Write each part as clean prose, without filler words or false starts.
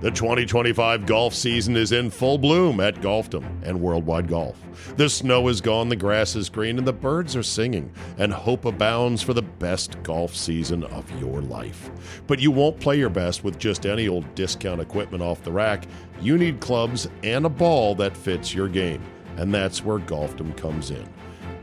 The 2025 golf season is in full bloom at Golfdom and Worldwide Golf. The snow is gone, the grass is green, and the birds are singing, and hope abounds for the best golf season of your life. But you won't play your best with just any old discount equipment off the rack. You need clubs and a ball that fits your game, and that's where Golfdom comes in.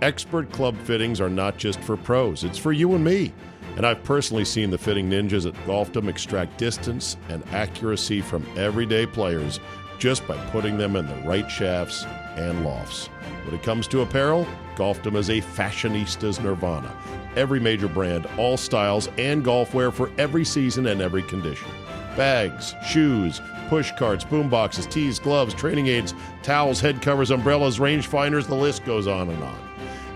Expert club fittings are not just for pros, it's for you and me. And I've personally seen the fitting ninjas at Golfdom extract distance and accuracy from everyday players just by putting them in the right shafts and lofts. When it comes to apparel, Golfdom is a fashionista's nirvana. Every major brand, all styles, and golf wear for every season and every condition. Bags, shoes, push carts, boom boxes, tees, gloves, training aids, towels, head covers, umbrellas, rangefinders, the list goes on and on.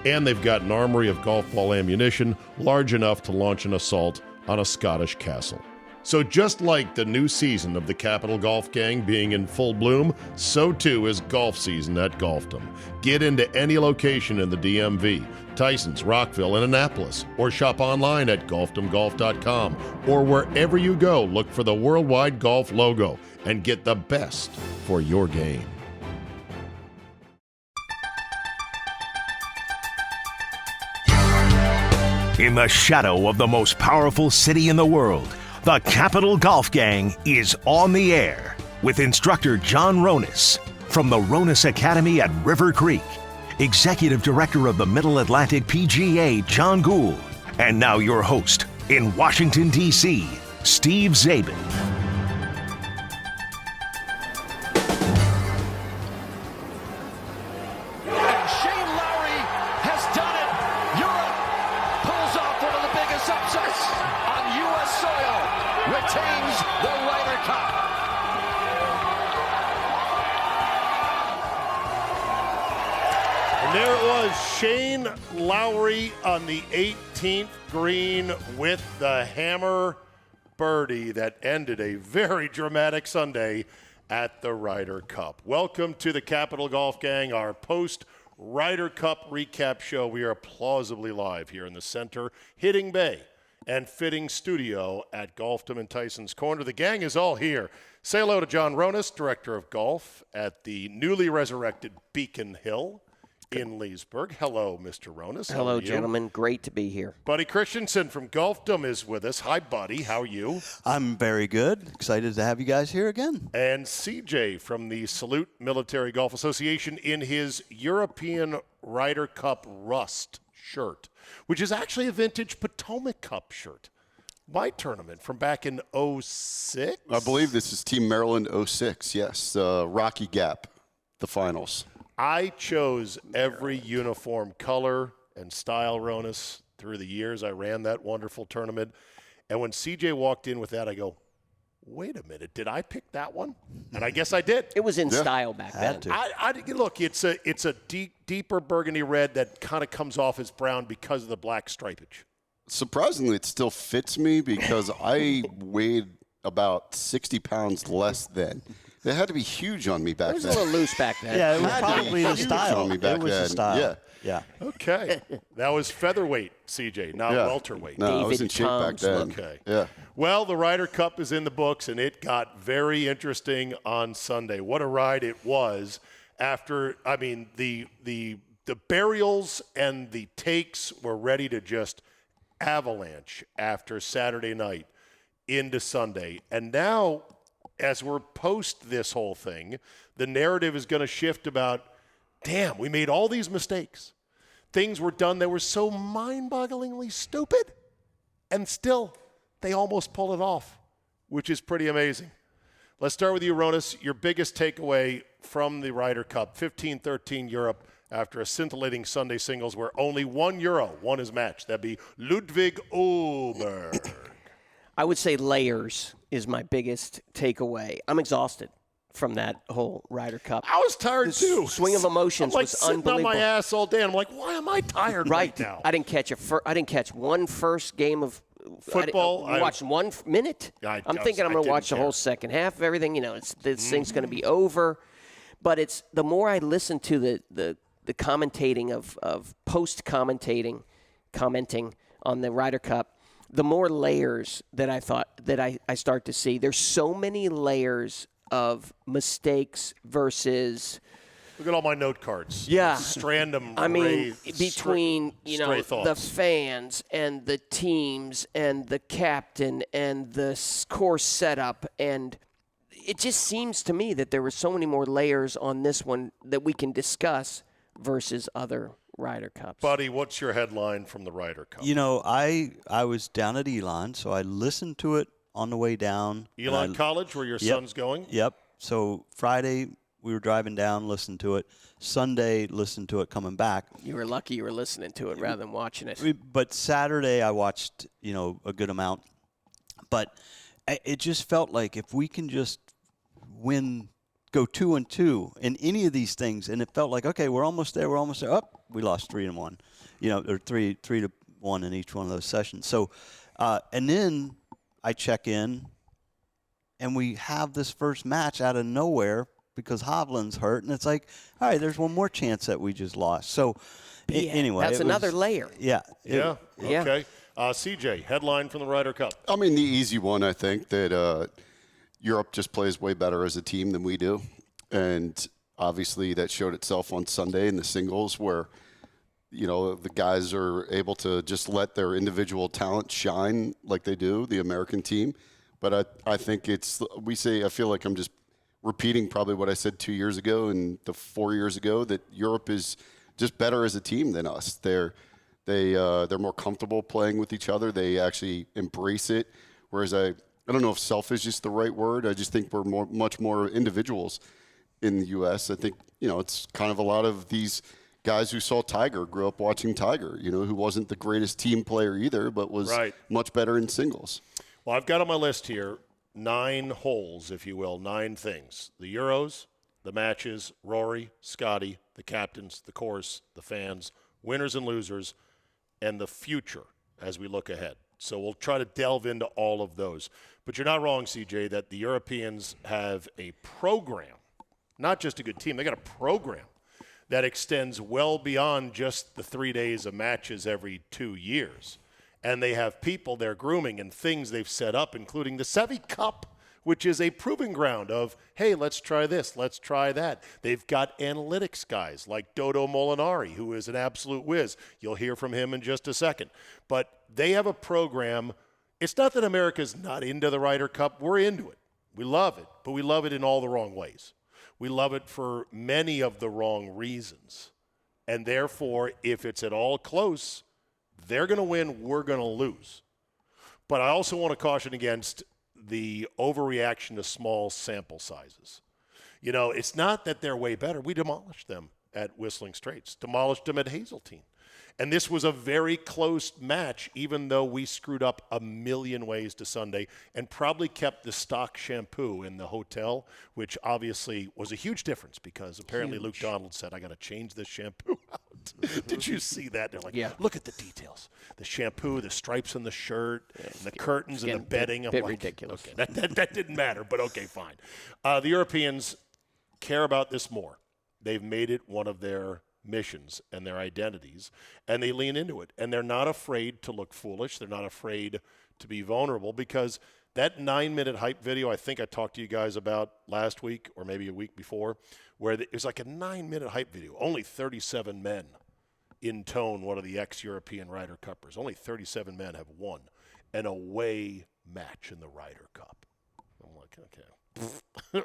And they've got an armory of golf ball ammunition large enough to launch an assault on a Scottish castle. So just like the new season of the Capital Golf Gang being in full bloom, so too is golf season at Golfdom. Get into any location in the DMV, Tysons, Rockville, and Annapolis, or shop online at golfdomgolf.com, or wherever you go, look for the Worldwide Golf logo and get the best for your game. In the shadow of the most powerful city in the world, the Capital Golf Gang is on the air with instructor John Ronis from the Ronis Academy at River Creek, Executive Director of the Middle Atlantic PGA, John Gould, and now your host in Washington, D.C., Steve Zabin. Shane Lowry on the 18th green with the hammer birdie that ended a very dramatic Sunday at the Ryder Cup. Welcome to the Capital Golf Gang, our post-Ryder Cup recap show. We are plausibly live here in the center, hitting bay and fitting studio at Golfdom and Tysons Corner. The gang is all here. Say hello to John Ronis, Director of Golf at the newly resurrected Beacon Hill in Leesburg. Hello, Mr. Ronis. Hello, gentlemen. Great to be here. Buddy Christensen from Golfdom is with us. Hi, Buddy. How are you? I'm very good. Excited to have you guys here again. And CJ from the Salute Military Golf Association in his European Ryder Cup Rust shirt, which is actually a vintage Potomac Cup shirt. My tournament from back in 06? I believe this is Team Maryland 06, yes. Rocky Gap, the finals. I chose every uniform color and style, Ronis, through the years I ran that wonderful tournament. And when CJ walked in with that, I go, wait a minute, did I pick that one? And I guess I did. It was in style back then. Look, it's a deeper burgundy red that kind of comes off as brown because of the black stripage. Surprisingly, it still fits me because I weighed about 60 pounds less then. It had to be huge on me back then. It was a little loose back then. Yeah, it was probably the style. On me back it was then. the style. Yeah. Okay. That was featherweight, CJ, not welterweight. No, I was in shape back then. Okay. Yeah. Well, the Ryder Cup is in the books, and it got very interesting on Sunday. What a ride it was after, the burials and the takes were ready to just avalanche after Saturday night into Sunday. And now, as we're post this whole thing, the narrative is going to shift about, damn, we made all these mistakes. Things were done that were so mind-bogglingly stupid, and still they almost pull it off, which is pretty amazing. Let's start with you, Ronis. Your biggest takeaway from the Ryder Cup, 15-13 Europe, after a scintillating Sunday singles where only €1 won his match. That'd be Ludwig Oberg. I would say layers is my biggest takeaway. I'm exhausted from that whole Ryder Cup. I was tired too. Swing of emotions was unbelievable. I'm on my ass all day. I'm like, why am I tired right now? I didn't catch one first game of football. I watched 1 minute. I'm thinking I'm going to watch the whole second half of everything. This thing's going to be over. But it's the more I listen to the commentating of post commenting on the Ryder Cup, the more layers that I thought that I start to see. There's so many layers of mistakes versus. Look at all my note cards. Yeah. Strand them. I mean, between, the thoughts. fans and the teams and the captain and the course setup. And it just seems to me that there were so many more layers on this one that we can discuss versus other Ryder Cups. Buddy, what's your headline from the Ryder Cup? I was down at Elon, so I listened to it on the way down. Elon College, where your son's going? Yep. So Friday, we were driving down, listened to it. Sunday, listened to it coming back. You were lucky you were listening to it rather than watching it. But Saturday, I watched, a good amount. But it just felt like if we can just go 2-2 in any of these things, and it felt like, okay, we're almost there. Oh, we lost 3-1, or 3-1 in each one of those sessions. So, and then I check in, and we have this first match out of nowhere because Hovland's hurt, and it's like, all right, there's one more chance that we just lost. So, anyway, that's another layer. Yeah. Okay. CJ, headline from the Ryder Cup. I mean, the easy one, I think, that Europe just plays way better as a team than we do. And obviously that showed itself on Sunday in the singles where, the guys are able to just let their individual talent shine like they do, the American team. But I think I feel like I'm just repeating probably what I said 2 years ago and the 4 years ago, that Europe is just better as a team than us. They're more comfortable playing with each other. They actually embrace it. Whereas I don't know if selfish is the right word. I just think we're much more individuals in the U.S. I think, it's kind of a lot of these guys who saw Tiger, grew up watching Tiger, who wasn't the greatest team player either, but was much better in singles. Well, I've got on my list here 9 holes, if you will, 9 things. The Euros, the matches, Rory, Scotty, the captains, the course, the fans, winners and losers, and the future as we look ahead. So we'll try to delve into all of those. But you're not wrong, CJ, that the Europeans have a program, not just a good team. They got a program that extends well beyond just the 3 days of matches every 2 years. And they have people they're grooming and things they've set up, including the Sevi Cup, which is a proving ground of, hey, let's try this, let's try that. They've got analytics guys like Dodo Molinari, who is an absolute whiz. You'll hear from him in just a second. But they have a program. It's not that America's not into the Ryder Cup. We're into it. We love it, but we love it in all the wrong ways. We love it for many of the wrong reasons. And therefore, if it's at all close, they're going to win, we're going to lose. But I also want to caution against the overreaction to small sample sizes. It's not that they're way better. We demolished them at Whistling Straits, demolished them at Hazeltine. And this was a very close match, even though we screwed up a million ways to Sunday and probably kept the stock shampoo in the hotel, which obviously was a huge difference because apparently Luke Donald said, I got to change this shampoo out. Did you see that? They're like, look at the details. The shampoo, the stripes on the shirt, and the curtains and the bedding. Bit ridiculous. Okay, that didn't matter, but okay, fine. The Europeans care about this more. They've made it one of their missions and their identities, and they lean into it. And they're not afraid to look foolish. They're not afraid to be vulnerable because that 9-minute hype video I think I talked to you guys about last week or maybe a week before, where it was like a 9-minute hype video. Only 37 men intone one of the ex-European Ryder Cuppers. Only 37 men have won an away match in the Ryder Cup. I'm like, okay.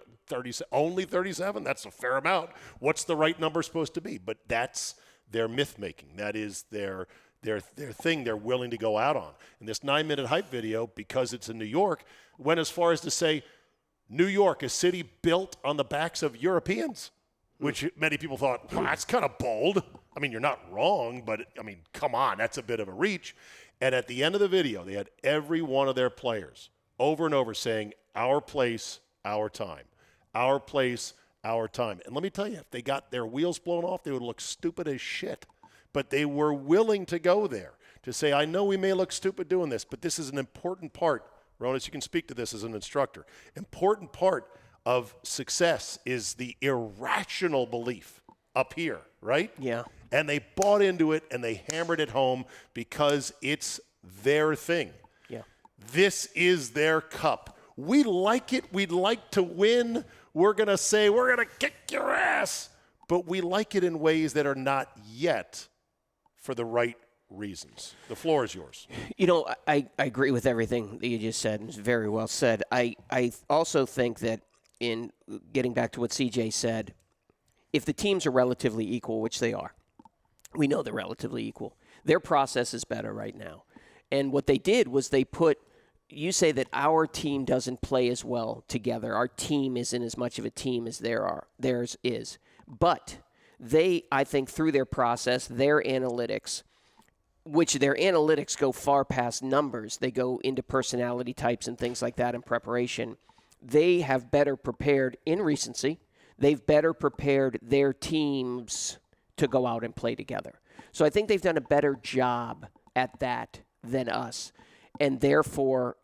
only 37? That's a fair amount. What's the right number supposed to be? But that's their myth-making. That is their thing they're willing to go out on. And this 9-minute hype video, because it's in New York, went as far as to say, New York, a city built on the backs of Europeans, which many people thought, well, that's kind of bold. I mean, you're not wrong, but, come on, that's a bit of a reach. And at the end of the video, they had every one of their players over and over saying, our place, our time. Our place, our time. And let me tell you, if they got their wheels blown off, they would look stupid as shit. But they were willing to go there to say, I know we may look stupid doing this, but this is an important part. Ronas, you can speak to this as an instructor. Important part of success is the irrational belief up here, right? Yeah. And they bought into it and they hammered it home because it's their thing. This is their cup. We like it. We'd like to win. We're going to say, we're going to kick your ass. But we like it in ways that are not yet for the right reasons. The floor is yours. You know, I agree with everything that you just said. It's very well said. I also think that in getting back to what CJ said, if the teams are relatively equal, which they are, we know they're relatively equal, their process is better right now. And what they did was they put, you say that our team doesn't play as well together. Our team isn't as much of a team as theirs is. But they, I think, through their process, their analytics, which their analytics go far past numbers. They go into personality types and things like that in preparation. They have better prepared in recency. They've better prepared their teams to go out and play together. So I think they've done a better job at that than us. And therefore,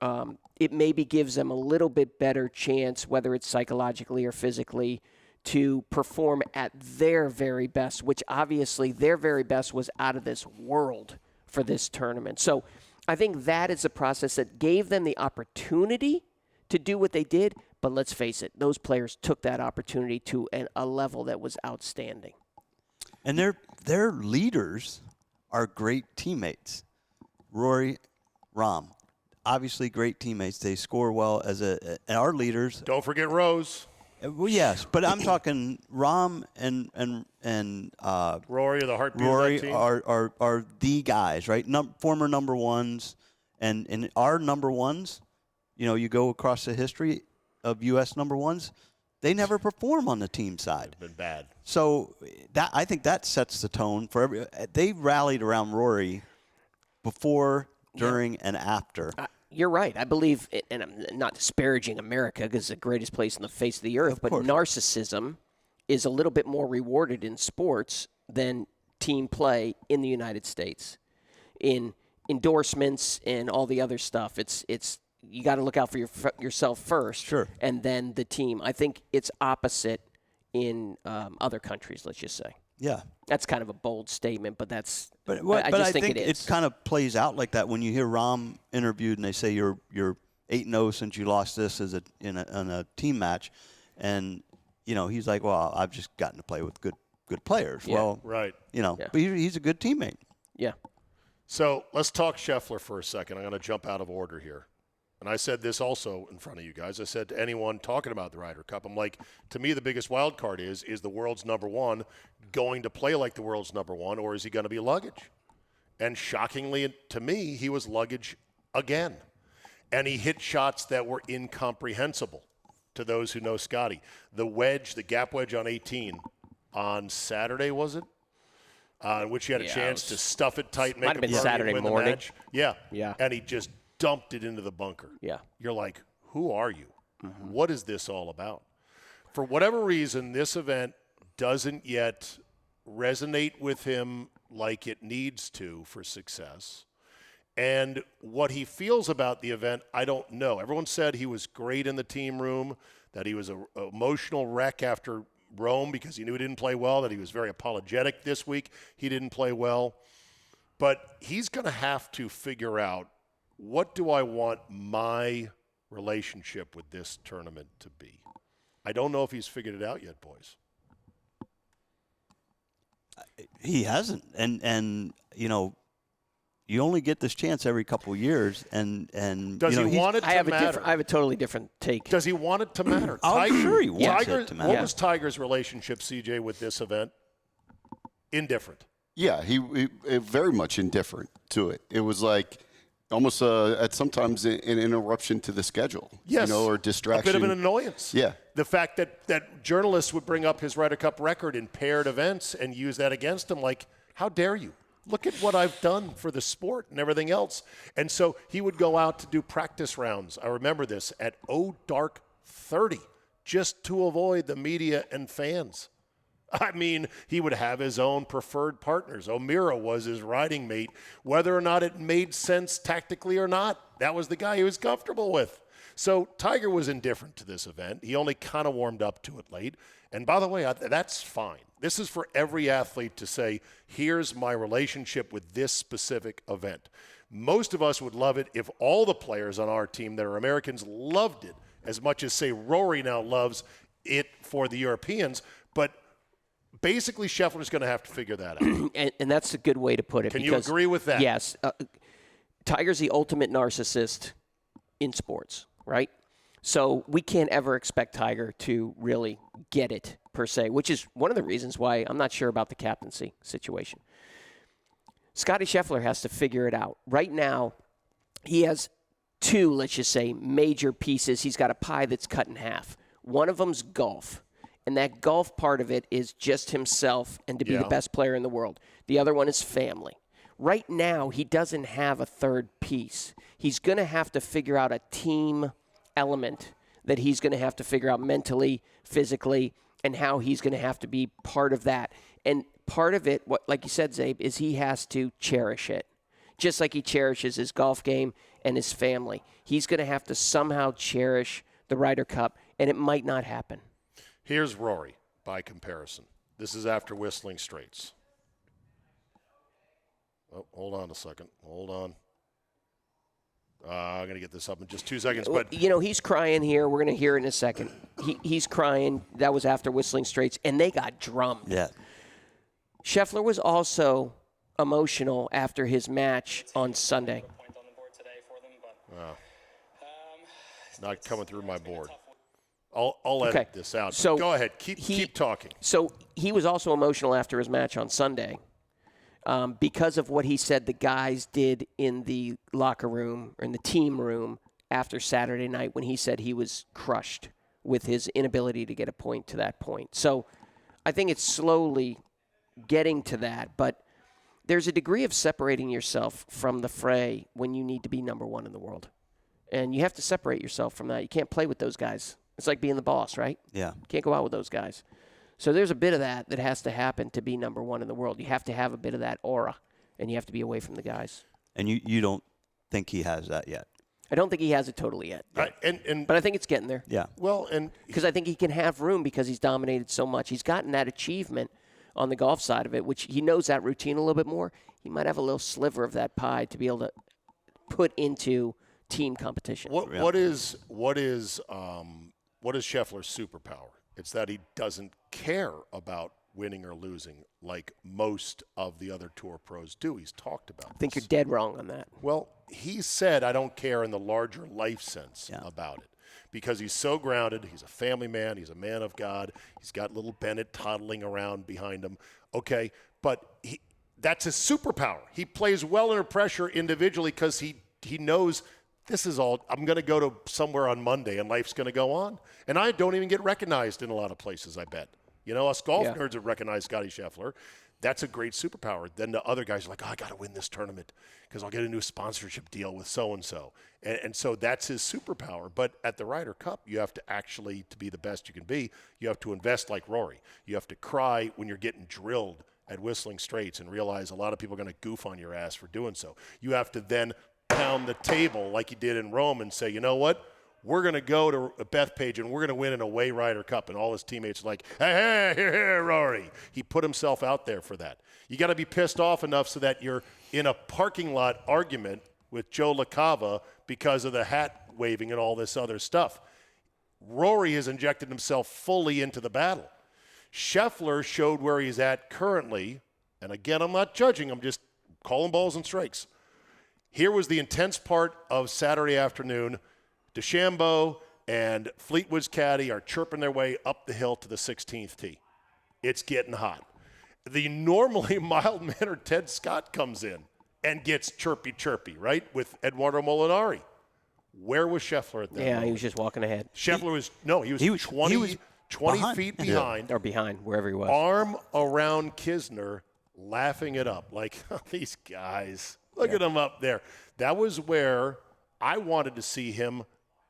it maybe gives them a little bit better chance, whether it's psychologically or physically, to perform at their very best, which obviously their very best was out of this world for this tournament. So I think that is a process that gave them the opportunity to do what they did. But let's face it, those players took that opportunity to a level that was outstanding. And their leaders are great teammates. Rory, Rahm, obviously great teammates. They score well and our leaders. Don't forget Rose. Well, yes, but I'm talking Rahm and Rory are the heartbeat Rory of that team. are the guys, right? Former number ones, and our number ones. You know, you go across the history of U.S. number ones, they never perform on the team side. It's been bad. So I think that sets the tone for they rallied around Rory before, during, and after. You're right. I believe, and I'm not disparaging America because it's the greatest place on the face of the earth, but narcissism is a little bit more rewarded in sports than team play in the United States. In endorsements and all the other stuff, it's you got to look out for yourself first, sure, and then the team. I think it's opposite in other countries, let's just say. Yeah. That's kind of a bold statement, but that's. But I just think it kind of plays out like that when you hear Rahm interviewed and they say you're 8-0 since you lost this in a team match, and you know he's like, well, I've just gotten to play with good players. Yeah. Well, right. You know, yeah. but he's a good teammate. Yeah. So let's talk Scheffler for a second. I'm going to jump out of order here. And I said this also in front of you guys. I said to anyone talking about the Ryder Cup, I'm like, to me, the biggest wild card is the world's number one going to play like the world's number one, or is he going to be luggage? And shockingly, to me, he was luggage again. And he hit shots that were incomprehensible to those who know Scotty. The wedge, the gap wedge on 18 on Saturday, was it? In which he had a chance to stuff it tight, make a birdie, Saturday and win morning. the match. Yeah. Yeah. And he just dumped it into the bunker. Yeah. You're like, who are you? Mm-hmm. What is this all about? For whatever reason, this event doesn't yet resonate with him like it needs to for success. And what he feels about the event, I don't know. Everyone said he was great in the team room, that he was an emotional wreck after Rome because he knew he didn't play well, that he was very apologetic this week. He didn't play well. But he's going to have to figure out, what do I want my relationship with this tournament to be? I don't know if he's figured it out yet, boys. He hasn't, and you know, you only get this chance every couple of years, and does you know, he want it to matter? I have a totally different take. Does he want it to matter? I'm sure he wants it to matter. What was Tiger's relationship, CJ, with this event? Indifferent. Yeah, he very much indifferent to it. It was like almost at sometimes an interruption to the schedule, yes, you know, or distraction. A bit of an annoyance. Yeah. The fact that journalists would bring up his Ryder Cup record in paired events and use that against him, like, how dare you? Look at what I've done for the sport and everything else. And so he would go out to do practice rounds. I remember this at dark 30, just to avoid the media and fans. I mean, he would have his own preferred partners. O'Meara was his riding mate, whether or not it made sense tactically or not. That was the guy he was comfortable with. So Tiger was indifferent to this event. He only kind of warmed up to it late. And by the way, that's fine. This is for every athlete to say, here's my relationship with this specific event. Most of us would love it if all the players on our team that are Americans loved it as much as, say, Rory now loves it for the Europeans. But basically, Scheffler's going to have to figure that out. and that's a good way to put it. Can you agree with that? Yes. Tiger's the ultimate narcissist in sports, right? So we can't ever expect Tiger to really get it, per se, which is one of the reasons why I'm not sure about the captaincy situation. Scottie Scheffler has to figure it out. Right now, he has two, let's just say, major pieces. He's got a pie that's cut in half. One of them's golf. And that golf part of it is just himself and to be the best player in the world. The other one is family. Right now, he doesn't have a third piece. He's going to have to figure out a team element that he's going to have to figure out mentally, physically, and how he's going to have to be part of that. And part of it, what, like you said, Zabe, is he has to cherish it. Just like he cherishes his golf game and his family. He's going to have to somehow cherish the Ryder Cup, and it might not happen. Here's Rory, by comparison. This is after Whistling Straits. Oh, hold on a second. Hold on. I'm going to get this up in just 2 seconds. But you know, he's crying here. We're going to hear it in a second. He's crying. That was after Whistling Straits, and they got drummed. Yeah. Scheffler was also emotional after his match on Sunday. Not coming through my board. I'll edit this out. So go ahead. Keep talking. So he was also emotional after his match on Sunday because of what he said the guys did in the locker room or in the team room after Saturday night when he said he was crushed with his inability to get a point to that point. So I think it's slowly getting to that, but there's a degree of separating yourself from the fray when you need to be number one in the world. And you have to separate yourself from that. You can't play with those guys. It's like being the boss, right? Yeah. You can't go out with those guys. So there's a bit of that has to happen to be number one in the world. You have to have a bit of that aura, and you have to be away from the guys. And you don't think he has that yet? I don't think he has it totally yet. But I think it's getting there. Yeah. Well, and because I think he can have room because he's dominated so much. He's gotten that achievement on the golf side of it, which he knows that routine a little bit more. He might have a little sliver of that pie to be able to put into team competition. What is Scheffler's superpower? It's that he doesn't care about winning or losing like most of the other tour pros do. He's talked about I think you're dead wrong on that. Well, he said, I don't care in the larger life sense about it because he's so grounded. He's a family man. He's a man of God. He's got little Bennett toddling around behind him. Okay, but that's his superpower. He plays well under pressure individually because he knows this is all, I'm going to go to somewhere on Monday and life's going to go on. And I don't even get recognized in a lot of places, I bet. You know, us golf nerds have recognized Scottie Scheffler. That's a great superpower. Then the other guys are like, I got to win this tournament because I'll get a new sponsorship deal with so-and-so. And so that's his superpower. But at the Ryder Cup, you have to actually, to be the best you can be, you have to invest like Rory. You have to cry when you're getting drilled at Whistling Straits and realize a lot of people are going to goof on your ass for doing so. You have to then pound the table like you did in Rome and say, you know what? We're going to go to Bethpage and we're going to win an away Ryder Cup. And all his teammates are like, hey, Rory. He put himself out there for that. You got to be pissed off enough so that you're in a parking lot argument with Joe LaCava because of the hat waving and all this other stuff. Rory has injected himself fully into the battle. Scheffler showed where he's at currently. And again, I'm not judging. I'm just calling balls and strikes. Here was the intense part of Saturday afternoon. DeChambeau and Fleetwood's caddy are chirping their way up the hill to the 16th tee. It's getting hot. The normally mild-mannered Ted Scott comes in and gets chirpy, right, with Eduardo Molinari. Where was Scheffler at that moment? He was just walking ahead. Scheffler was 20 feet behind. Or behind, wherever he was. Arm around Kisner, laughing it up. Like, these guys, look at them up there. That was where I wanted to see him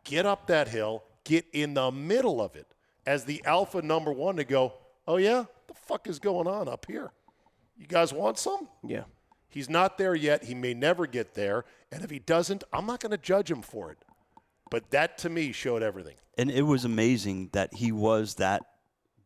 get up that hill, get in the middle of it as the alpha number one to go, oh, yeah? What the fuck is going on up here? You guys want some? Yeah. He's not there yet. He may never get there. And if he doesn't, I'm not going to judge him for it. But that, to me, showed everything. And it was amazing that he was that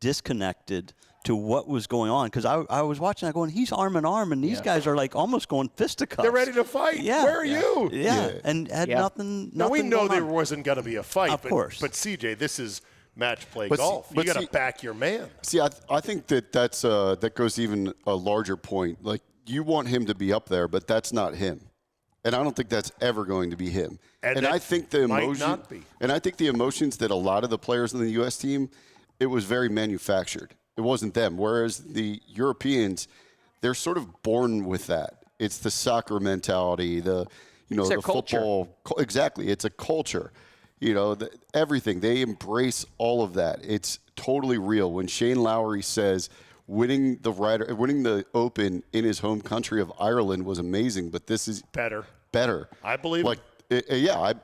disconnected to what was going on, because I was watching that going, he's arm in arm, and these guys are like almost going fisticuffs. They're ready to fight. Yeah. Where are you? Yeah. And had nothing. Now, we know going there on. wasn't going to be a fight. Of course. But CJ, this is match play But golf. see- You but got to see- back your man. See, I think that goes even a larger point. Like, you want him to be up there, but that's not him. And I don't think that's ever going to be him. And I think the might emotion, not be. And I think the emotions that a lot of the players in the U.S. team, it was very manufactured. It wasn't them. Whereas the Europeans, they're sort of born with that. It's the soccer mentality, the their football. Exactly, it's a culture. Everything. They embrace all of that. It's totally real. When Shane Lowry says winning the Open in his home country of Ireland was amazing, but this is Better. I believe him.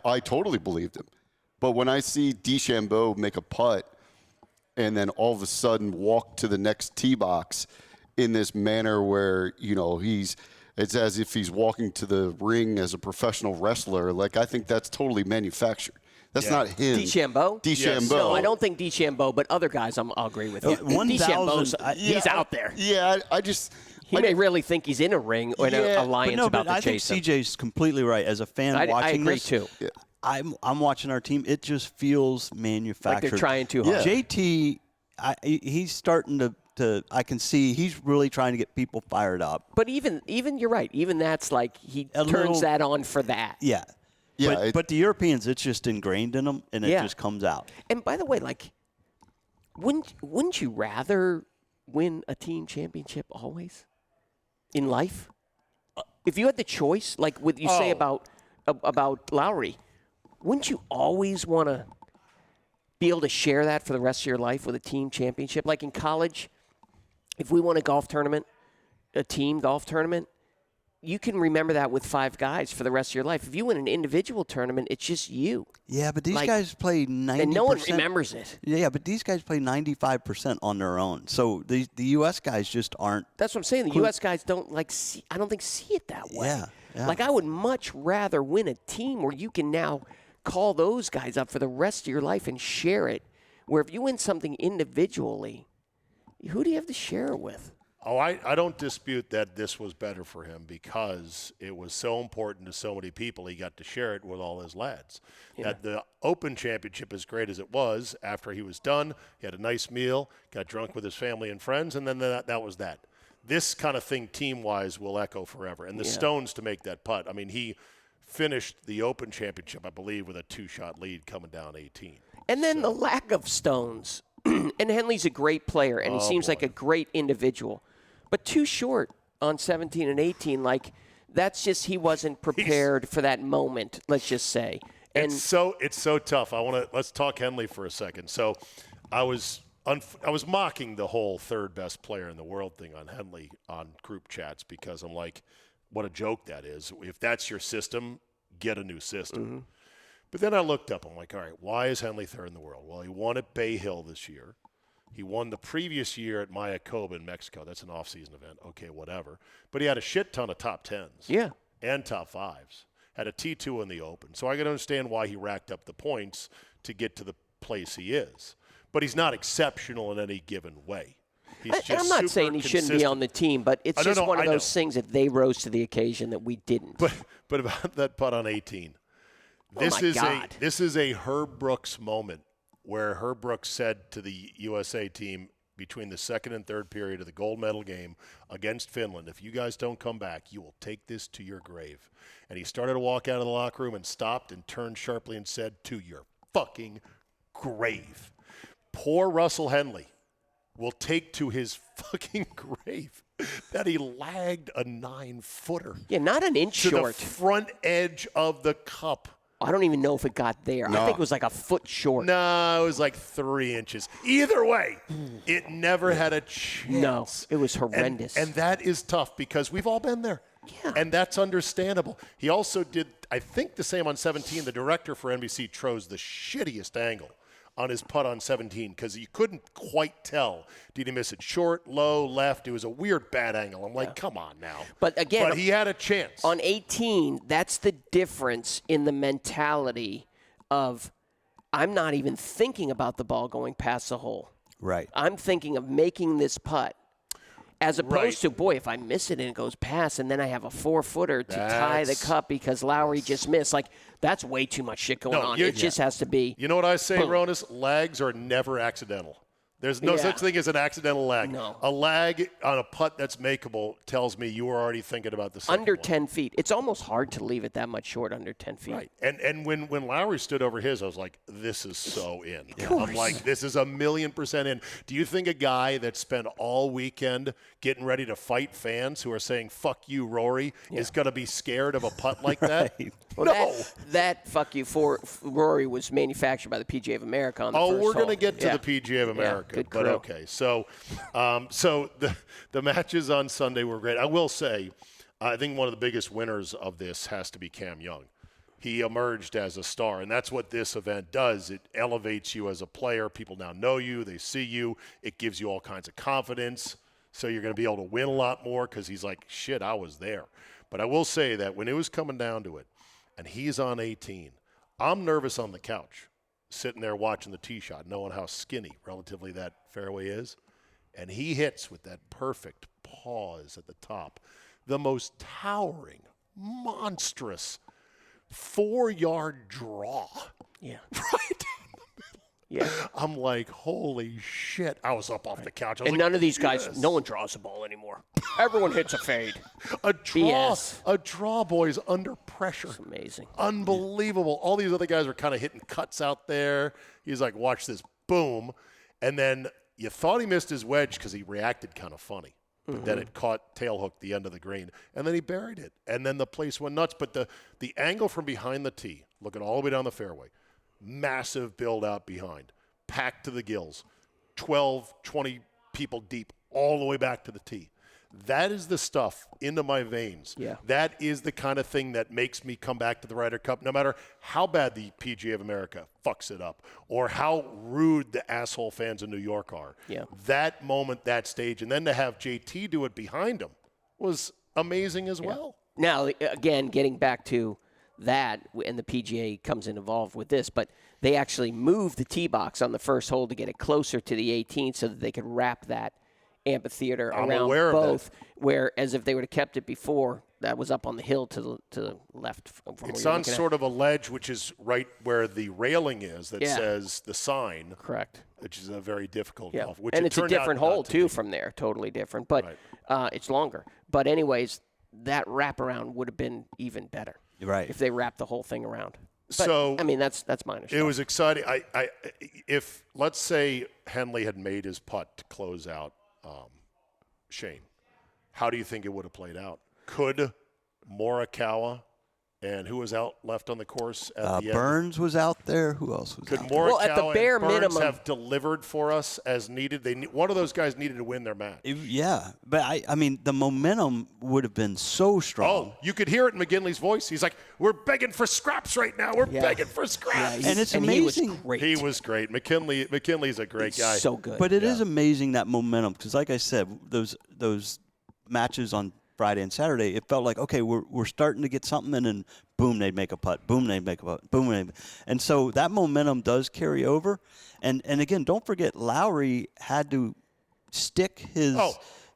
I totally believed him. But when I see DeChambeau make a putt and then all of a sudden walk to the next tee box in this manner where, it's as if he's walking to the ring as a professional wrestler, like, I think that's totally manufactured. That's not him. DeChambeau? DeChambeau. No, I don't think DeChambeau, but other guys, I'll agree with you. 1,000 DeChambeau's, he's out there. Yeah, I just... He may really think he's in a ring or in an alliance about to I think chase him. CJ's completely right. As a fan I watching agree this, too. Yeah. I'm watching our team. It just feels manufactured. Like they're trying too hard. JT, he's starting to. I can see he's really trying to get people fired up. But even you're right. Even that's like he turns little- that on for that. Yeah. Yeah, But the Europeans, it's just ingrained in them, and it just comes out. And by the way, like, wouldn't you rather win a team championship always in life? If you had the choice, like what you say about Lowry, wouldn't you always want to be able to share that for the rest of your life with a team championship? Like in college, if we won a golf tournament, a team golf tournament, you can remember that with 5 guys for the rest of your life. If you win an individual tournament, it's just you. Yeah, but these guys play 90%. And no one remembers it. Yeah, but these guys play 95% on their own. So the U.S. guys just aren't. That's what I'm saying. The U.S. guys don't see it that way. Yeah. Like, I would much rather win a team where you can now call those guys up for the rest of your life and share it. Where if you win something individually, who do you have to share it with? Oh, I don't dispute that this was better for him because it was so important to so many people. He got to share it with all his lads. Yeah. The Open Championship, as great as it was, after he was done, he had a nice meal, got drunk with his family and friends, and then that was that. This kind of thing, team-wise, will echo forever. And the Stones to make that putt. I mean, he finished the Open Championship, I believe, with a 2-shot lead coming down 18. And then the lack of stones. And Henley's a great player, and he seems like a great individual. But too short on 17 and 18. Like, that's just he wasn't prepared for that moment, let's just say. And It's so tough. Let's talk Henley for a second. So I was mocking the whole third best player in the world thing on Henley on group chats because I'm like, what a joke that is. If that's your system, get a new system. Mm-hmm. But then I looked up. I'm like, all right, why is Henley third in the world? Well, he won at Bay Hill this year. He won the previous year at Mayakoba in Mexico. That's an off-season event. Okay, whatever. But he had a shit ton of top 10s. Yeah. And top 5s. Had a T2 in the Open. So I can understand why he racked up the points to get to the place he is. But he's not exceptional in any given way. He's just I'm not saying he shouldn't be on the team, but it's just one of those things that they rose to the occasion that we didn't. But about that putt on 18. This is a Herb Brooks moment where Herb Brooks said to the USA team between the second and third period of the gold medal game against Finland, if you guys don't come back, you will take this to your grave. And he started to walk out of the locker room and stopped and turned sharply and said, to your fucking grave. Poor Russell Henley will take to his fucking grave that he lagged a 9-footer. Yeah, not an inch to short. the front edge of the cup. I don't even know if it got there. No. I think it was like a foot short. No, it was like 3 inches. Either way, it never had a chance. No, it was horrendous. And that is tough because we've all been there. Yeah. And that's understandable. He also did, I think, the same on 17. The director for NBC chose the shittiest angle on his putt on 17 because you couldn't quite tell. Did he miss it short, low, left? It was a weird bad angle. I'm like, come on now. But again, he had a chance. On 18, that's the difference in the mentality of I'm not even thinking about the ball going past the hole. Right. I'm thinking of making this putt. As opposed to, boy, if I miss it and it goes past and then I have a 4-footer to tie the cup because Lowry just missed, like, that's way too much shit going on. It just has to be. You know what I say, boom. Ronis? Lags are never accidental. There's no such thing as an accidental lag. No. A lag on a putt that's makeable tells me you were already thinking about the second Under one. 10 feet. It's almost hard to leave it that much short under 10 feet. Right. And when Lowry stood over his, I was like, this is so in. I'm like, this is 1,000,000% in. Do you think a guy that spent all weekend getting ready to fight fans who are saying, fuck you, Rory, is going to be scared of a putt like that? Well, no. That fuck you for Rory was manufactured by the PGA of America on the first we're going to hole. get to the PGA of America. Good but crew. okay. So the matches on Sunday were great. I will say, I think one of the biggest winners of this has to be Cam Young. He emerged as a star, and that's what this event does. It elevates you as a player. People now know you. They see you. It gives you all kinds of confidence. So you're going to be able to win a lot more because he's like, shit, I was there. But I will say that when it was coming down to it, and he's on 18, I'm nervous on the couch, sitting there watching the tee shot, knowing how skinny relatively that fairway is. And he hits with that perfect pause at the top. The most towering, monstrous 4-yard draw. Yeah. Right down the middle. Yeah. I'm like, holy shit. I was up off the couch. I was And like, none of these guys, yes. no one draws the ball anymore. Everyone hits a fade. A draw, boys, under pressure. It's amazing. Unbelievable. All these other guys were kind of hitting cuts out there. He's like, watch this, boom. And then you thought he missed his wedge because he reacted kind of funny. But then it caught tailhook the end of the green. And then he buried it. And then the place went nuts. But the angle from behind the tee, looking all the way down the fairway, massive build out behind, packed to the gills, 12, 20 people deep, all the way back to the tee. That is the stuff into my veins. Yeah. That is the kind of thing that makes me come back to the Ryder Cup, no matter how bad the PGA of America fucks it up or how rude the asshole fans in New York are. Yeah. That moment, that stage, and then to have JT do it behind him was amazing as well. Now, again, getting back to that, and the PGA comes involved with this, but they actually moved the tee box on the first hole to get it closer to the 18 so that they could wrap that amphitheater I'm around aware of both, that. whereas if they would have kept it before, that was up on the hill to the left. From It's where you're on looking at. sort of a ledge, which is right where the railing is that Yeah. says the sign, Correct. which is a very difficult Yeah, golf. Which and it it's a turned out different not hole to too be. from there, totally different, but Right. it's longer. But anyways, that wraparound would have been even better, Right. if they wrapped the whole thing around. But, So I mean, that's minor it stuff. was exciting. If let's say Henley had made his putt to close out Shane, how do you think it would have played out? Could Morikawa and who was out left on the course at the end? Burns was out there. Who else was Could out Morikawa Well, at the bare and Burns minimum- have delivered for us as needed? One of those guys needed to win their match. there? Yeah, but I mean, the momentum would have been so strong. Oh, you could hear it in McGinley's voice. He's like, "We're begging for scraps right now. We're Yeah. begging for scraps." And it's He amazing. was great. He was great. McKinley's a great guy. So good. But it is amazing, that momentum, because like I said, those matches on Friday and Saturday, it felt like, okay, we're starting to get something, and then boom, they'd make a putt, boom, they'd make a putt, boom, and so that momentum does carry over. And again, don't forget, Lowry had to stick his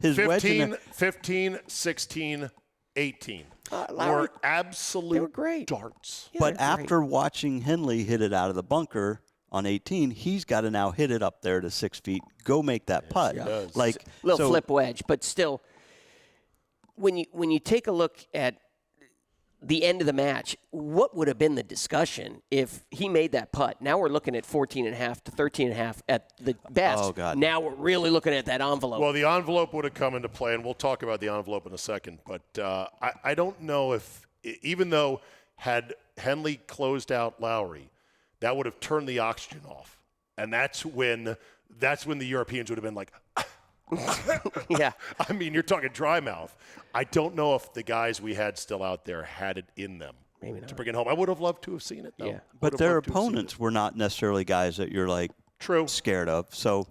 wedge in there. 15, 16, 18 Lowry, were absolute they were great. darts. Yeah, But they're great. after watching Henley hit it out of the bunker on 18, he's got to now hit it up there to 6 feet, go make that putt. does. Like little so- flip wedge, but still, when you take a look at the end of the match, what would have been the discussion if he made that putt? Now we're looking at 14.5 to 13.5 at the best. Oh, God. Now we're really looking at that envelope. Well, the envelope would have come into play, and we'll talk about the envelope in a second. But I don't know if, even though had Henley closed out Lowry, that would have turned the oxygen off. And that's when the Europeans would have been like, yeah. I mean, you're talking dry mouth. I don't know if the guys we had still out there had it in them Maybe not. to bring it home. I would have loved to have seen it, though. Yeah. But Would have their loved to have seen opponents were not necessarily guys that you're like True. scared of. So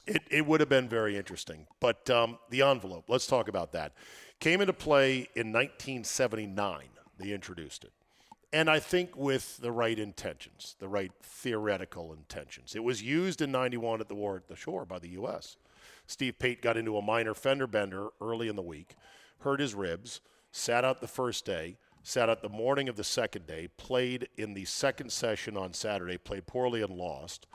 It would have been very interesting. But the envelope, let's talk about that. Came into play in 1979. They introduced it. And I think with the right intentions, the right theoretical intentions. It was used in 91 at the War at the Shore by the U.S. Steve Pate got into a minor fender bender early in the week, hurt his ribs, sat out the first day, sat out the morning of the second day, played in the second session on Saturday, played poorly and lost.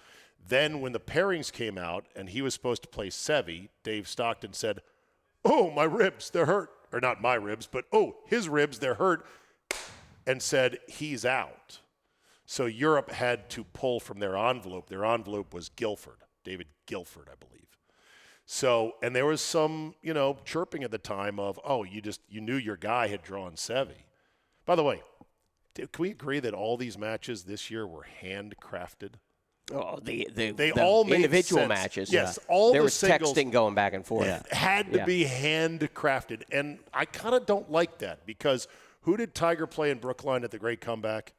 Then when the pairings came out and he was supposed to play Sevy, Dave Stockton said, "Oh, my ribs, they're hurt." Or not my ribs, but, "Oh, his ribs, they're hurt," and said, "He's out." So Europe had to pull from their envelope. Their envelope was Guilford, David Guilford, I believe. So, and there was some, chirping at the time of, "Oh, you knew your guy had drawn Sevy." By the way, can we agree that all these matches this year were handcrafted? Oh, They all made individual sense. matches. Yes, yeah. all there the was singles texting going back and forth. had to be handcrafted, and I kind of don't like that because who did Tiger play in Brookline at the Great Comeback?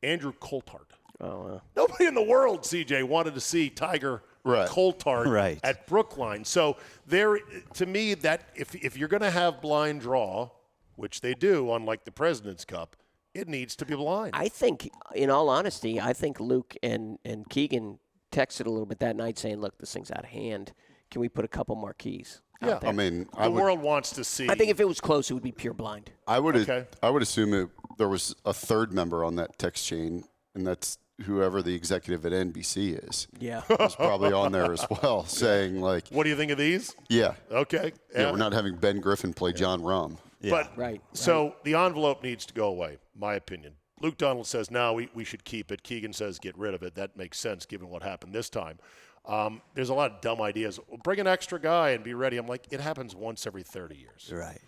Andrew Coulthard. Oh, Nobody in the world, CJ, wanted to see Tiger Coulthard at Brookline. So there, to me, that if you're going to have blind draw, which they do, unlike the President's Cup, it needs to be blind. I think, in all honesty, Luke and Keegan texted a little bit that night saying, "Look, this thing's out of hand. Can we put a couple marquees?" Yeah, I mean, the world wants to see. I think if it was close, it would be pure blind. I would assume there was a third member on that text chain, and that's whoever the executive at NBC is. Yeah, was probably on there as well, saying like, "What do you think of these?" Yeah. Okay. Yeah, we're not having Ben Griffin play John Rum. Yeah. But right. So the envelope needs to go away, my opinion. Luke Donald says, "No, we should keep it." Keegan says, "Get rid of it." That makes sense given what happened this time. There's a lot of dumb ideas. Bring an extra guy and be ready. I'm like, it happens once every 30 years. Right.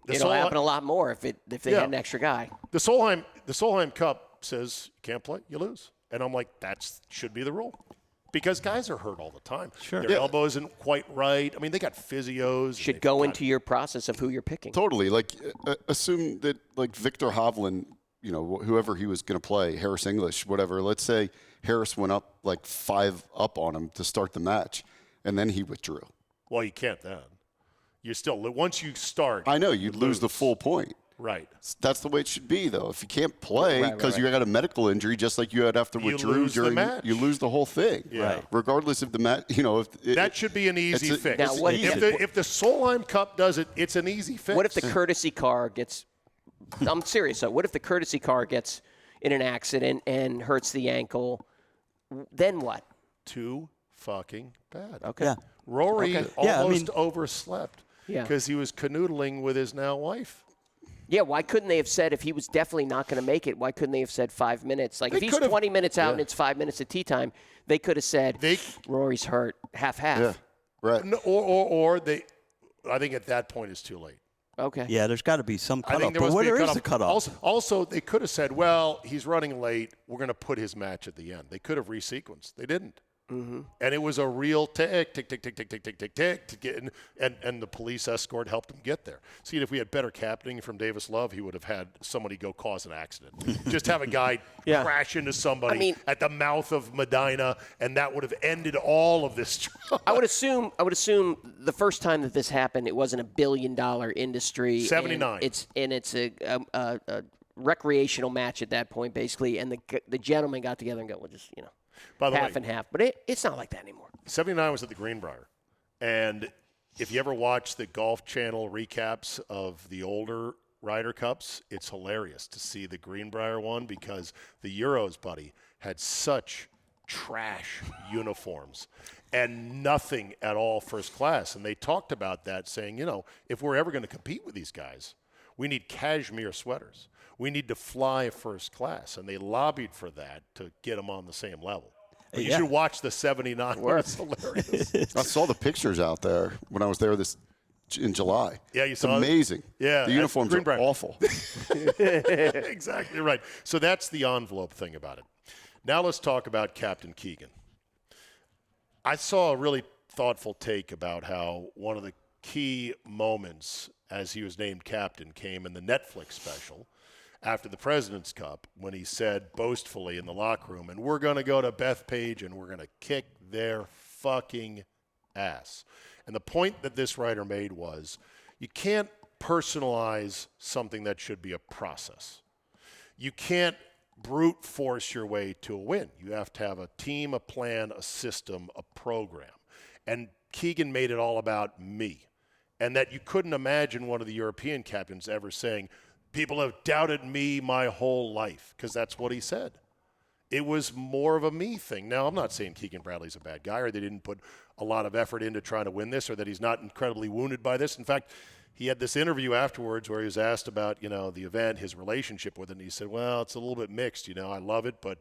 It'll happen a lot more if they had an extra guy. The Solheim Cup says you can't play, you lose. And I'm like, that should be the rule. Because guys are hurt all the time. Sure. Their elbow isn't quite right. I mean, they got physios. Should go into your process of who you're picking. Totally. Like, assume that, like, Victor Hovland, whoever he was going to play, Harris English, whatever, let's say Harris went up like 5 up on him to start the match, and then he withdrew. Well, you can't then. You still, once you start. I know, you'd lose the full point. Right. That's the way it should be, though. If you can't play because you got a medical injury, just like you had after withdrew during the match, you lose the whole thing. Yeah. Right. Regardless of the match, that should be an easy fix. Now, if the Solheim Cup does it, it's an easy fix. What if the courtesy car gets? I'm serious. Though. What if the courtesy car gets in an accident and hurts the ankle? Then what? Too fucking bad. Okay. Yeah. Rory almost overslept Yeah. because he was canoodling with his now wife. Yeah, why couldn't they have said if he was definitely not going to make it, why couldn't they have said 5 minutes? Like, if he's 20 minutes out and it's 5 minutes at tea time, they could have said, Rory's hurt, half-half. Yeah, right. No, or they – I think at that point it's too late. Okay. Yeah, there's got to be some I cutoff. think there But must be where a is cutoff. the cutoff? Also, they could have said, well, he's running late. We're going to put his match at the end. They could have resequenced. They didn't. Mm-hmm. And it was a real tick to get in, and the police escort helped him get there. See, if we had better captaining from Davis Love, he would have had somebody go cause an accident. Just have a guy crash into somebody at the mouth of Medina, and that would have ended all of this. I would assume the first time that this happened, it wasn't $1 billion industry. 79. And it's a recreational match at that point, basically. And the gentlemen got together and go, well, just By the half way, and half. But it's not like that anymore. 79 was at the Greenbrier. And if you ever watch the Golf Channel recaps of the older Ryder Cups, it's hilarious to see the Greenbrier one because the Euros, buddy, had such trash uniforms and nothing at all first class. And they talked about that saying, if we're ever going to compete with these guys, we need cashmere sweaters. We need to fly first class. And they lobbied for that to get them on the same level. But you should watch the 79. It's hilarious. I saw the pictures out there when I was there in July. Yeah, you saw it? Amazing. Yeah. The uniforms are awful. Exactly right. So that's the envelope thing about it. Now let's talk about Captain Keegan. I saw a really thoughtful take about how one of the key moments as he was named captain came in the Netflix special after the President's Cup when he said boastfully in the locker room, and we're going to go to Bethpage and we're going to kick their fucking ass. And the point that this writer made was you can't personalize something that should be a process. you can't brute force your way to a win. You have to have a team, a plan, a system, a program. And Keegan made it all about me. And that you couldn't imagine one of the European captains ever saying, people have doubted me my whole life, because that's what he said. It was more of a me thing. Now, I'm not saying Keegan Bradley's a bad guy or they didn't put a lot of effort into trying to win this or that he's not incredibly wounded by this. In fact, he had this interview afterwards where he was asked about, the event, his relationship with it, and he said, well, it's a little bit mixed. I love it, but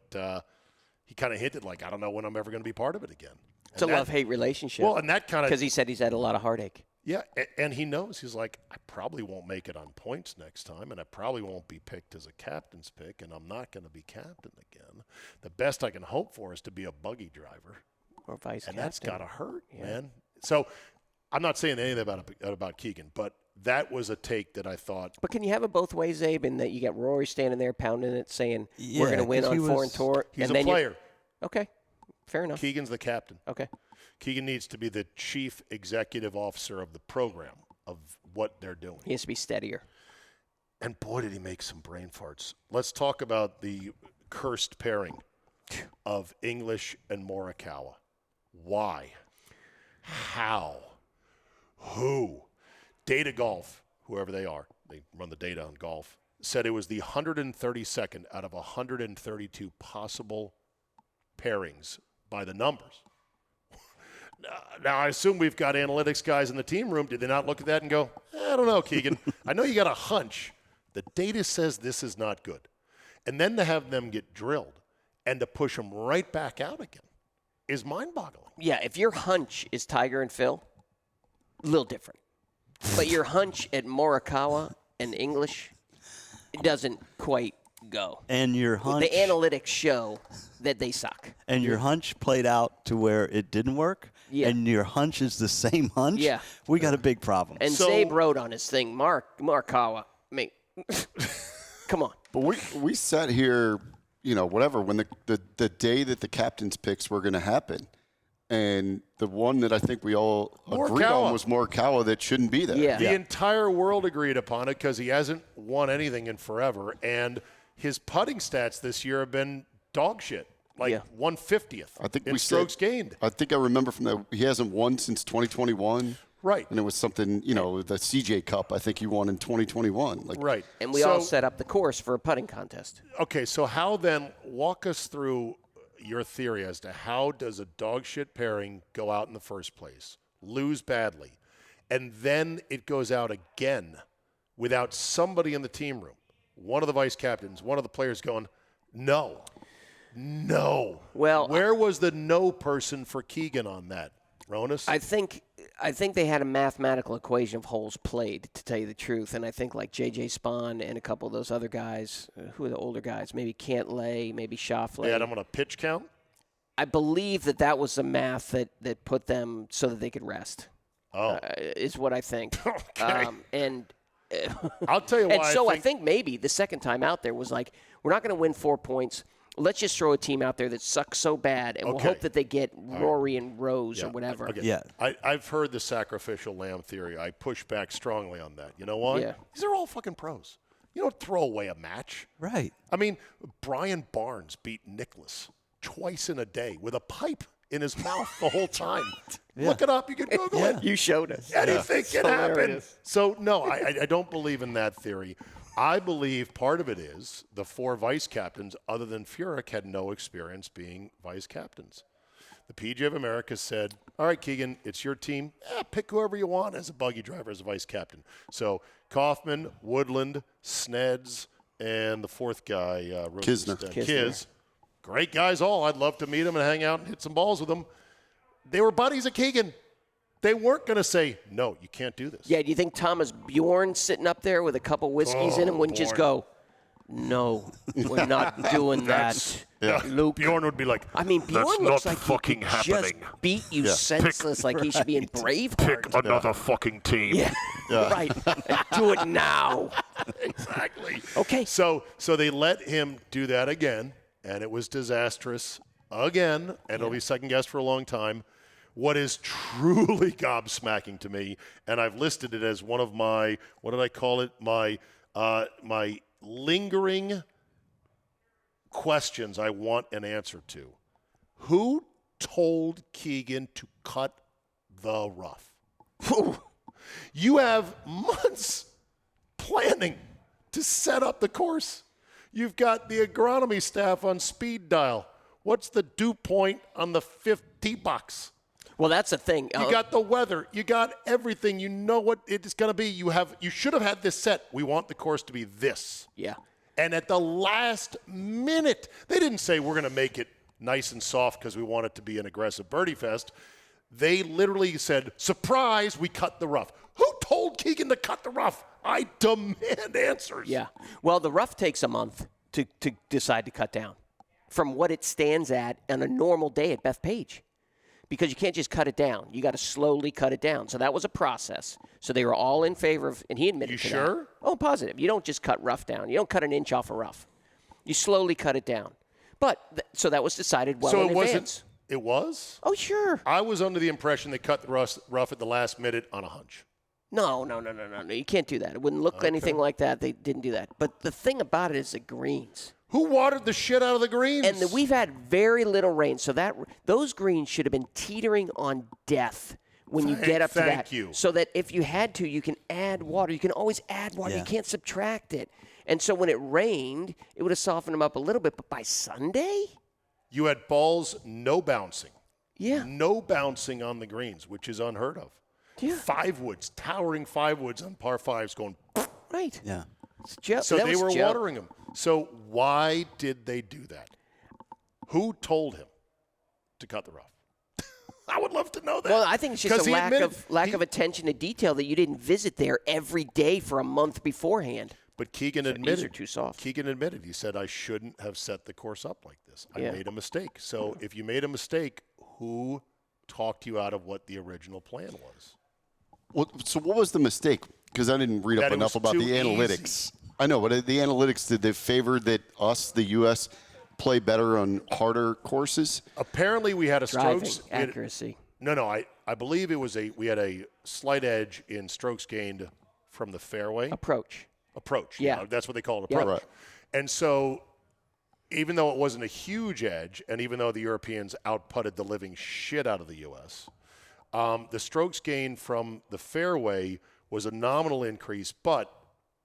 he kind of hinted like, I don't know when I'm ever going to be part of it again. It's a love-hate relationship. Well, and that kind of – because he said he's had a lot of heartache. Yeah, and he knows. He's like, I probably won't make it on points next time, and I probably won't be picked as a captain's pick, and I'm not going to be captain again. The best I can hope for is to be a buggy driver. Or vice captain. And that's got to hurt, man. So I'm not saying anything about Keegan, but that was a take that I thought. But can you have it both ways, Abe, in that you got Rory standing there pounding it saying, we're going to win on foreign tour. He's a player. Okay, fair enough. Keegan's the captain. Okay. Keegan needs to be the chief executive officer of the program, of what they're doing. He has to be steadier. And boy, did he make some brain farts. Let's talk about the cursed pairing of English and Morikawa. Why? How? Who? Data Golf, whoever they are, they run the data on golf, said it was the 132nd out of 132 possible pairings by the numbers. Now, I assume we've got analytics guys in the team room. Did they not look at that and go, I don't know, Keegan. I know you got a hunch. The data says this is not good. And then to have them get drilled and to push them right back out again is mind-boggling. Yeah, if your hunch is Tiger and Phil, a little different. But your hunch at Morikawa and English, it doesn't quite go. And your hunch. The analytics show that they suck. And your hunch played out to where it didn't work. Yeah. And your hunch is the same hunch. Yeah. We got a big problem. And Zabe wrote on his thing, Morikawa, mate, come on. But we sat here, whatever, when the day that the captain's picks were going to happen. And the one that I think we all agreed on was Morikawa that shouldn't be there. Yeah. The entire world agreed upon it because he hasn't won anything in forever. And his putting stats this year have been dog shit. Like 150th I think in strokes gained. I think I remember from that he hasn't won since 2021. Right. And it was something, the CJ Cup I think he won in 2021. Right. And we all set up the course for a putting contest. Okay, so how then, walk us through your theory as to how does a dog shit pairing go out in the first place, lose badly, and then it goes out again without somebody in the team room, one of the vice captains, one of the players going, no. Well, where was the no person for Keegan on that, Ronas? I think they had a mathematical equation of holes played, to tell you the truth. And I think like J.J. Spahn and a couple of those other guys, who are the older guys, maybe Cantlay, maybe Schauffele. They had them on a pitch count? I believe that was the math that put them so that they could rest. Is what I think. Okay. I'll tell you why. And I think maybe the second time out there was like, we're not going to win 4 points. Let's just throw a team out there that sucks so bad, and we'll hope that they get Rory and Rose or whatever. Okay. Yeah. I've heard the sacrificial lamb theory. I push back strongly on that. You know why? Yeah. These are all fucking pros. You don't throw away a match. Right. I mean, Brian Barnes beat Nicklaus twice in a day with a pipe in his mouth the whole time. Look it up. You can Google it. You showed us. Anything can happen. So, no, I don't believe in that theory. I believe part of it is the 4 vice captains, other than Furyk, had no experience being vice captains. The PGA of America said, all right, Keegan, it's your team. Pick whoever you want as a buggy driver, as a vice captain. So Kaufman, Woodland, Sneds, and the 4th guy, Kisner. Kiz. Great guys all. I'd love to meet them and hang out and hit some balls with them. They were buddies of Keegan. They weren't going to say, no, you can't do this. Yeah, do you think Thomas Bjorn sitting up there with a couple whiskeys in him wouldn't just go, no, we're not doing that, Luke? Bjorn would be like, I mean, Bjorn looks like fucking he could just beat you senseless like he should be in Braveheart. Pick another fucking team. Yeah, right. Do it now. Exactly. Okay. So they let him do that again, and it was disastrous again, and it'll be second-guessed for a long time. What is truly gobsmacking to me, and I've listed it as one of my, what did I call it? My lingering questions I want an answer to. Who told Keegan to cut the rough? You have months planning to set up the course. You've got the agronomy staff on speed dial. What's the dew point on the 5th tee box? Well, that's the thing. You got the weather. You got everything. You know what it's going to be. You should have had this set. We want the course to be this. Yeah. And at the last minute, they didn't say we're going to make it nice and soft because we want it to be an aggressive birdie fest. They literally said, surprise, we cut the rough. Who told Keegan to cut the rough? I demand answers. Yeah. Well, the rough takes a month to decide to cut down from what it stands at on a normal day at Bethpage. Because you can't just cut it down. You got to slowly cut it down. So that was a process. So they were all in favor of, and he admitted to that. You sure? Oh, positive. You don't just cut rough down. You don't cut an inch off a rough. You slowly cut it down. But, so that was decided well in advance. It was? Oh, sure. I was under the impression they cut the rough at the last minute on a hunch. No. You can't do that. It wouldn't look anything like that. They didn't do that. But the thing about it is the greens. Who watered the shit out of the greens? And we've had very little rain, so those greens should have been teetering on death when you get up to that. Thank you. So that if you had to, you can add water. You can always add water. Yeah. You can't subtract it. And so when it rained, it would have softened them up a little bit. But by Sunday? You had balls no bouncing. Yeah. No bouncing on the greens, which is unheard of. Yeah. 5 woods, towering 5 woods on par 5s going. Right. Yeah. So they were watering them. So why did they do that? Who told him to cut the rough? I would love to know that. Well, I think it's just a lack of attention to detail that you didn't visit there every day for a month beforehand. But Keegan So admitted. these are too soft. Keegan admitted. He said, I shouldn't have set the course up like this. I Yeah. made a mistake. So if you made a mistake, who talked you out of what the original plan was? Well, so what was the mistake? Because I didn't read That up it enough was about too the analytics. I know, but the analytics, did they favor that us, the U.S., play better on harder courses? Apparently we had a Driving strokes accuracy. I believe we had a slight edge in strokes gained from the fairway. Approach. Yeah. That's what they call it, Yeah. approach. Right. And so even though it wasn't a huge edge, and even though the Europeans outputted the living shit out of the U.S., the strokes gained from the fairway was a nominal increase, but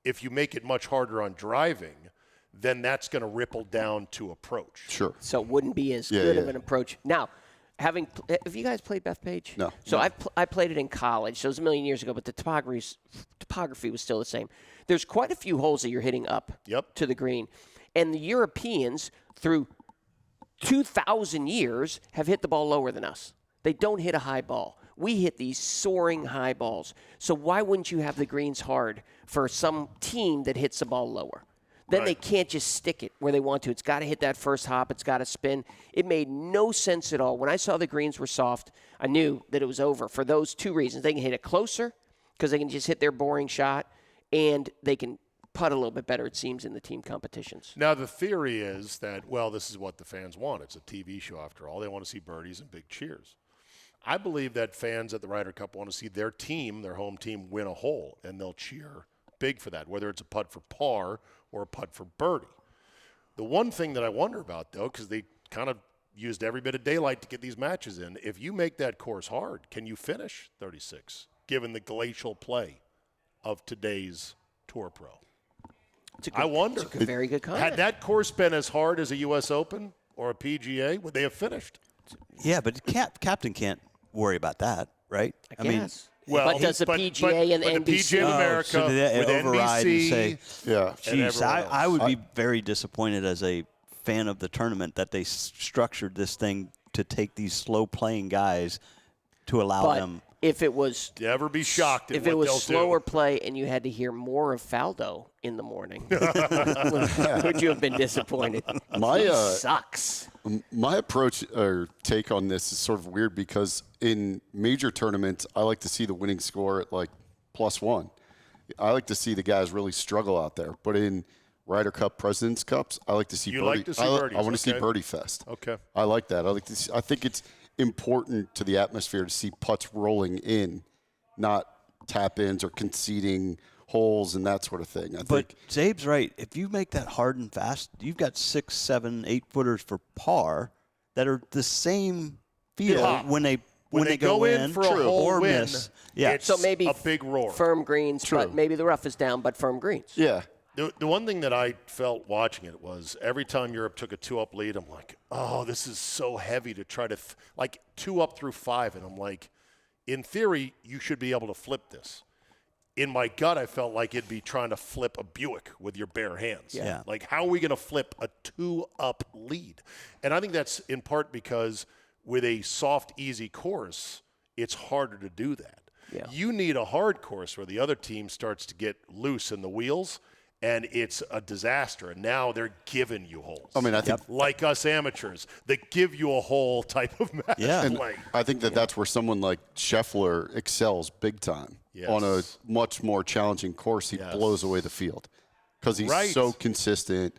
if you make it much harder on driving, then that's going to ripple down to approach. Sure. So it wouldn't be as good of an approach. Now, have you guys played Bethpage? No. So I played it in college. So it was a million years ago, but the topography was still the same. There's quite a few holes that you're hitting up to the green. And the Europeans, through 2,000 years, have hit the ball lower than us. They don't hit a high ball. We hit these soaring high balls. So why wouldn't you have the greens hard for some team that hits the ball lower? Then they can't just stick it where they want to. It's got to hit that first hop. It's got to spin. It made no sense at all. When I saw the greens were soft, I knew that it was over for those two reasons. They can hit it closer because they can just hit their boring shot, and they can putt a little bit better, it seems, in the team competitions. Now, the theory is that, well, this is what the fans want. It's a TV show, after all. They want to see birdies and big cheers. I believe that fans at the Ryder Cup want to see their team, their home team, win a hole, and they'll cheer big for that, whether it's a putt for par or a putt for birdie. The one thing that I wonder about, though, because they kind of used every bit of daylight to get these matches in, if you make that course hard, can you finish 36, given the glacial play of today's Tour Pro? I wonder. It's a very good comment. Had that course been as hard as a U.S. Open or a PGA, would they have finished? Yeah, but captain can't worry about that, right? I guess. Well, but does the PGA and but NBC? the PGA of America so did they with override NBC, and say, Yeah. geez, I would be very disappointed as a fan of the tournament that they structured this thing to take these slow-playing guys to allow them. If it was never be shocked at if what it was they'll slower do. play and you had to hear more of Faldo in the morning, would you have been disappointed? He sucks. My approach or take on this is sort of weird because in major tournaments, I like to see the winning score at like +1. I like to see the guys really struggle out there. But in Ryder Cup, President's Cups, I like to see You birdie. like to see birdies, I want to see okay. birdie fest. Okay. I like that. I like to see, I think it's important to the atmosphere to see putts rolling in, not tap ins or conceding holes and that sort of thing. I But think. Zabe's right. If you make that hard and fast, you've got 6, 7, 8 footers for par that are the same feel Yeah. when they When go in for a hole or win, miss. Yeah. it's So maybe a big roar. firm greens, but maybe the rough is down, but firm greens. Yeah. The one thing that I felt watching it was every time Europe took a 2-up lead, I'm like, oh, this is so heavy to try to, 2 up through 5. And I'm like, in theory, you should be able to flip this. In my gut, I felt like it'd be trying to flip a Buick with your bare hands. Yeah. Like, how are we going to flip a 2-up lead? And I think that's in part because with a soft, easy course, it's harder to do that. Yeah. You need a hard course where the other team starts to get loose in the wheels, and it's a disaster. And now they're giving you holes. I mean, I think Like us amateurs, that give you a hole type of match Yeah. play. I think that's where someone like Scheffler excels big time. Yes. On a much more challenging course, he blows away the field because he's so consistent.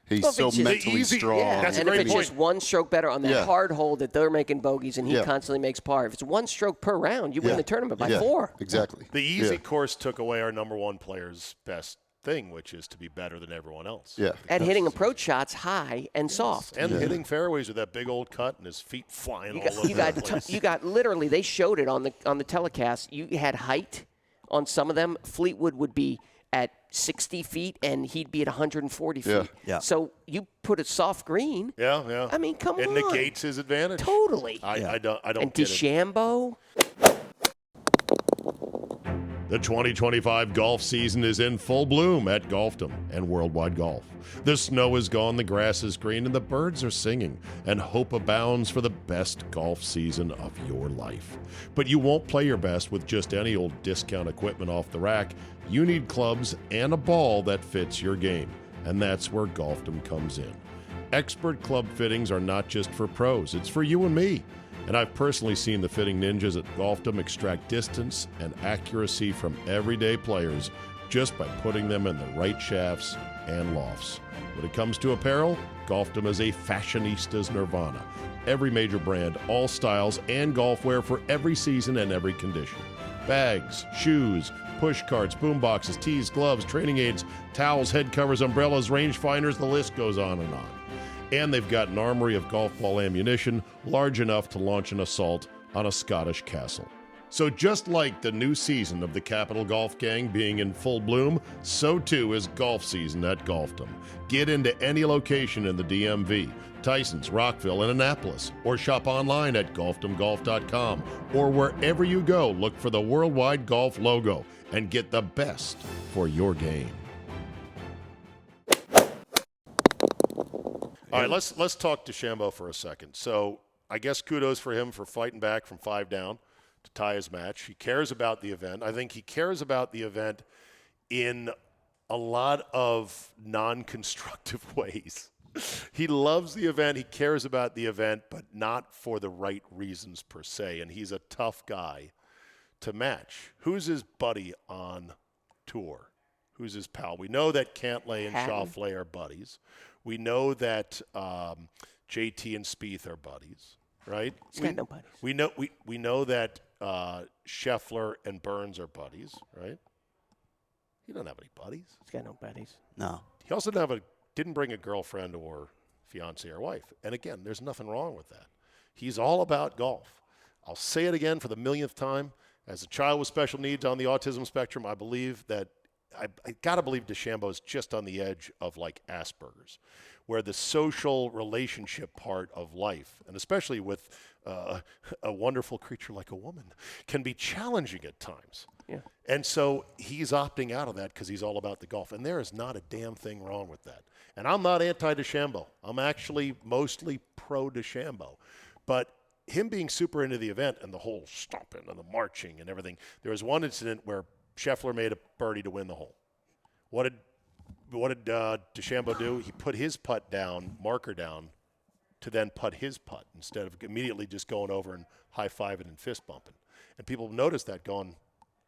He's Well, if so it's just mentally easy- strong. Yeah, That's a and if great it's point. just one stroke better on that Yeah. hard hole that they're making bogeys and he Yeah. constantly makes par, if it's one stroke per round, you win Yeah. the tournament by Yeah, 4. Exactly. The easy Yeah. course took away our number one player's best thing, which is to be better than everyone else. Yeah. At hitting approach shots high and soft. And hitting fairways with that big old cut and his feet flying all over You the place. got literally. They showed it on the telecast. You had height on some of them. Fleetwood would be at 60 feet, and he'd be at 140 feet. Yeah. Yeah. So you put a soft green. Yeah. I mean, come it on. It negates his advantage. Totally. I don't And get it. DeChambeau. The 2025 golf season is in full bloom at Golfdom and Worldwide Golf. The snow is gone, the grass is green, and the birds are singing, and hope abounds for the best golf season of your life. But you won't play your best with just any old discount equipment off the rack. You need clubs and a ball that fits your game, and that's where Golfdom comes in. Expert club fittings are not just for pros, it's for you and me. And I've personally seen the fitting ninjas at Golfdom extract distance and accuracy from everyday players just by putting them in the right shafts and lofts. When it comes to apparel, Golfdom is a fashionista's nirvana. Every major brand, all styles, and golf wear for every season and every condition. Bags, shoes, push carts, boom boxes, tees, gloves, training aids, towels, head covers, umbrellas, rangefinders, the list goes on and on. And they've got an armory of golf ball ammunition large enough to launch an assault on a Scottish castle. So just like the new season of the Capital Golf Gang being in full bloom, so too is golf season at Golfdom. Get into any location in the DMV, Tysons, Rockville, and Annapolis, or shop online at golfdomgolf.com, or wherever you go, look for the Worldwide Golf logo and get the best for your game. All right, let's talk DeChambeau for a second. So I guess kudos for him for fighting back from 5 down to tie his match. He cares about the event. I think he cares about the event in a lot of non-constructive ways. He loves the event. He cares about the event, but not for the right reasons per se. And he's a tough guy to match. Who's his buddy on tour? Who's his pal? We know that Cantlay and Schauffele are buddies. We know that JT and Spieth are buddies, right? He's got no buddies. We know that Scheffler and Burns are buddies, right? He doesn't have any buddies. He's got no buddies. No. He also didn't bring a girlfriend or fiance or wife. And again, there's nothing wrong with that. He's all about golf. I'll say it again for the millionth time. As a child with special needs on the autism spectrum, I believe that I got to believe DeChambeau is just on the edge of like Asperger's, where the social relationship part of life, and especially with a wonderful creature like a woman, can be challenging at times. Yeah. And so he's opting out of that because he's all about the golf. And there is not a damn thing wrong with that. And I'm not anti-DeChambeau. I'm actually mostly pro-DeChambeau. But him being super into the event and the whole stomping and the marching and everything, there was one incident where Scheffler made a birdie to win the hole. What did DeChambeau do? He put his putt down, marker down, to then putt his putt instead of immediately just going over and high-fiving and fist-bumping. And people noticed that going,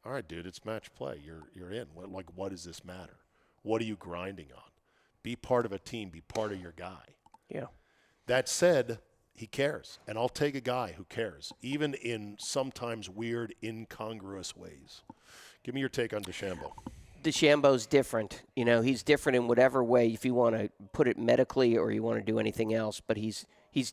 all right, dude, it's match play. You're in. What does this matter? What are you grinding on? Be part of a team. Be part of your guy. Yeah. That said, he cares. And I'll take a guy who cares, even in sometimes weird, incongruous ways. Give me your take on DeChambeau. DeChambeau's different. He's different in whatever way, if you want to put it medically or you want to do anything else. But he's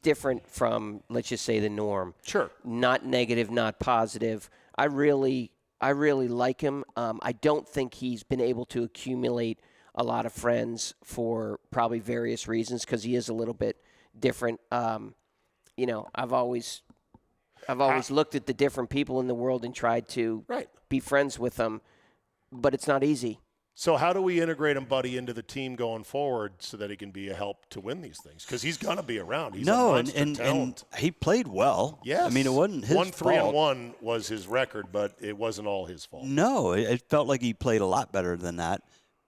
different from, let's just say, the norm. Sure. Not negative, not positive. I really like him. I don't think he's been able to accumulate a lot of friends for probably various reasons because he is a little bit different. I've always looked at the different people in the world and tried to be friends with them, but it's not easy. So how do we integrate him, Buddy, into the team going forward so that he can be a help to win these things? Because he's going to be around. He's a monster talent. And he played well. Yes. I mean, it wasn't his 1-3-1 was his record, but it wasn't all his fault. No, it felt like he played a lot better than that.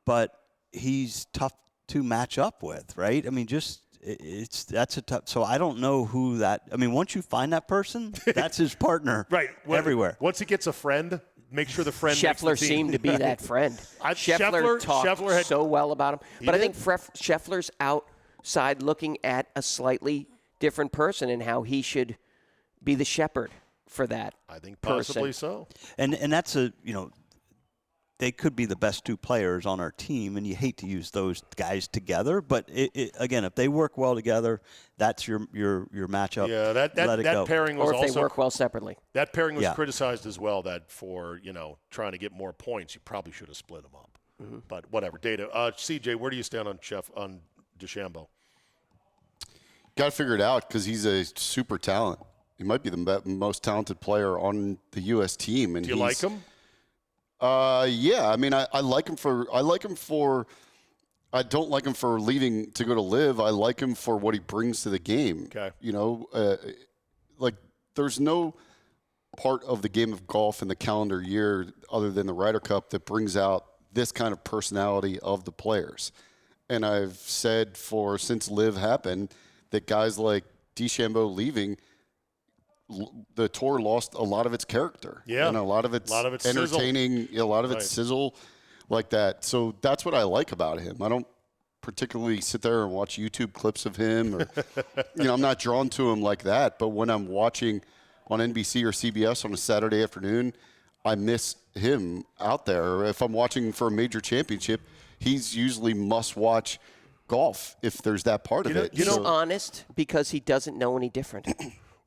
But he's tough to match up with, right? I mean, that's a tough. So I don't know who that. I mean, once you find that person, that's his partner. Right. Everywhere. Once he gets a friend, make sure the friend. Scheffler seemed to be that friend. Scheffler talked so well about him, but I think Scheffler's outside looking at a slightly different person and how he should be the shepherd for that. I think possibly so. And that's they could be the best two players on our team, and you hate to use those guys together. But again, if they work well together, that's your matchup. Yeah, that pairing was or if also, they work well separately. That pairing was criticized as well. That for trying to get more points, you probably should have split them up. Mm-hmm. But whatever. Data. CJ, where do you stand on DeChambeau? Got to figure it out because he's a super talent. He might be the most talented player on the U.S. team. And do you like him? Yeah, I mean, I like him for. I don't like him for leaving to go to Live. I like him for what he brings to the game. Okay. There's no part of the game of golf in the calendar year other than the Ryder Cup that brings out this kind of personality of the players. And I've said since Live happened that guys like DeChambeau leaving, the tour lost a lot of its character. Yeah. And a lot of its entertaining, sizzle. A lot of its sizzle like that. So that's what I like about him. I don't particularly sit there and watch YouTube clips of him or, I'm not drawn to him like that. But when I'm watching on NBC or CBS on a Saturday afternoon, I miss him out there. If I'm watching for a major championship, he's usually must-watch golf if there's that part of it. He's honest because he doesn't know any different.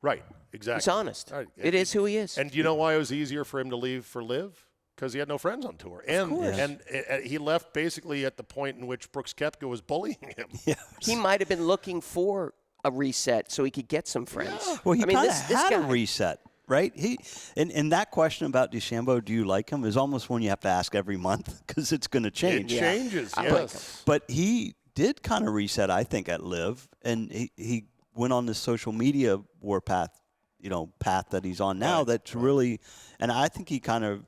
Right. Exactly. He's honest. Right. It is who he is. And do you know why it was easier for him to leave for Live? Because he had no friends on tour. And he left basically at the point in which Brooks Koepka was bullying him. Yes. He might have been looking for a reset so he could get some friends. Yeah. Well, he kind of had a reset, right? And that question about DeChambeau, do you like him, is almost one you have to ask every month because it's going to change. It changes, yes. I like him. But he did kind of reset, I think, at Live, and he went on this social media warpath. Path that he's on now. That's really, and I think he kind of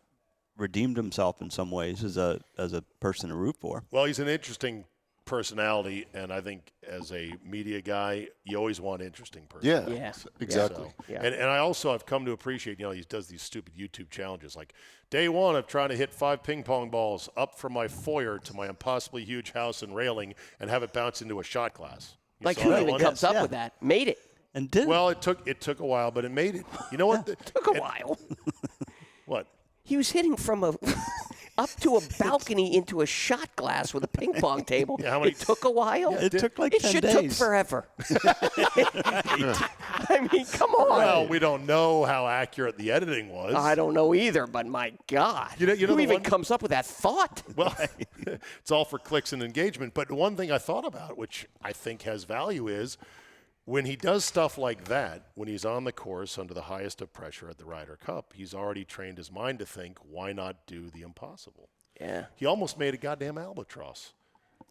redeemed himself in some ways as a person to root for. Well, he's an interesting personality, and I think as a media guy, you always want interesting personalities. Yeah, exactly. So, and I've come to appreciate, he does these stupid YouTube challenges like day one of trying to hit 5 ping pong balls up from my foyer to my impossibly huge house and railing and have it bounce into a shot glass. Who even comes up with that? Made it. And did well, it took a while, but it made it. You know what? It took a while. What? He was hitting from up to a balcony into a shot glass with a ping pong table. Yeah, it took a while. Yeah, it took like 10 days. It should took forever. I mean, come on. Well, we don't know how accurate the editing was. I don't know either, but my God. You know who even comes up with that thought? Well, it's all for clicks and engagement. But one thing I thought about, which I think has value, is when he does stuff like that, when he's on the course under the highest of pressure at the Ryder Cup, he's already trained his mind to think, why not do the impossible? Yeah. He almost made a goddamn albatross.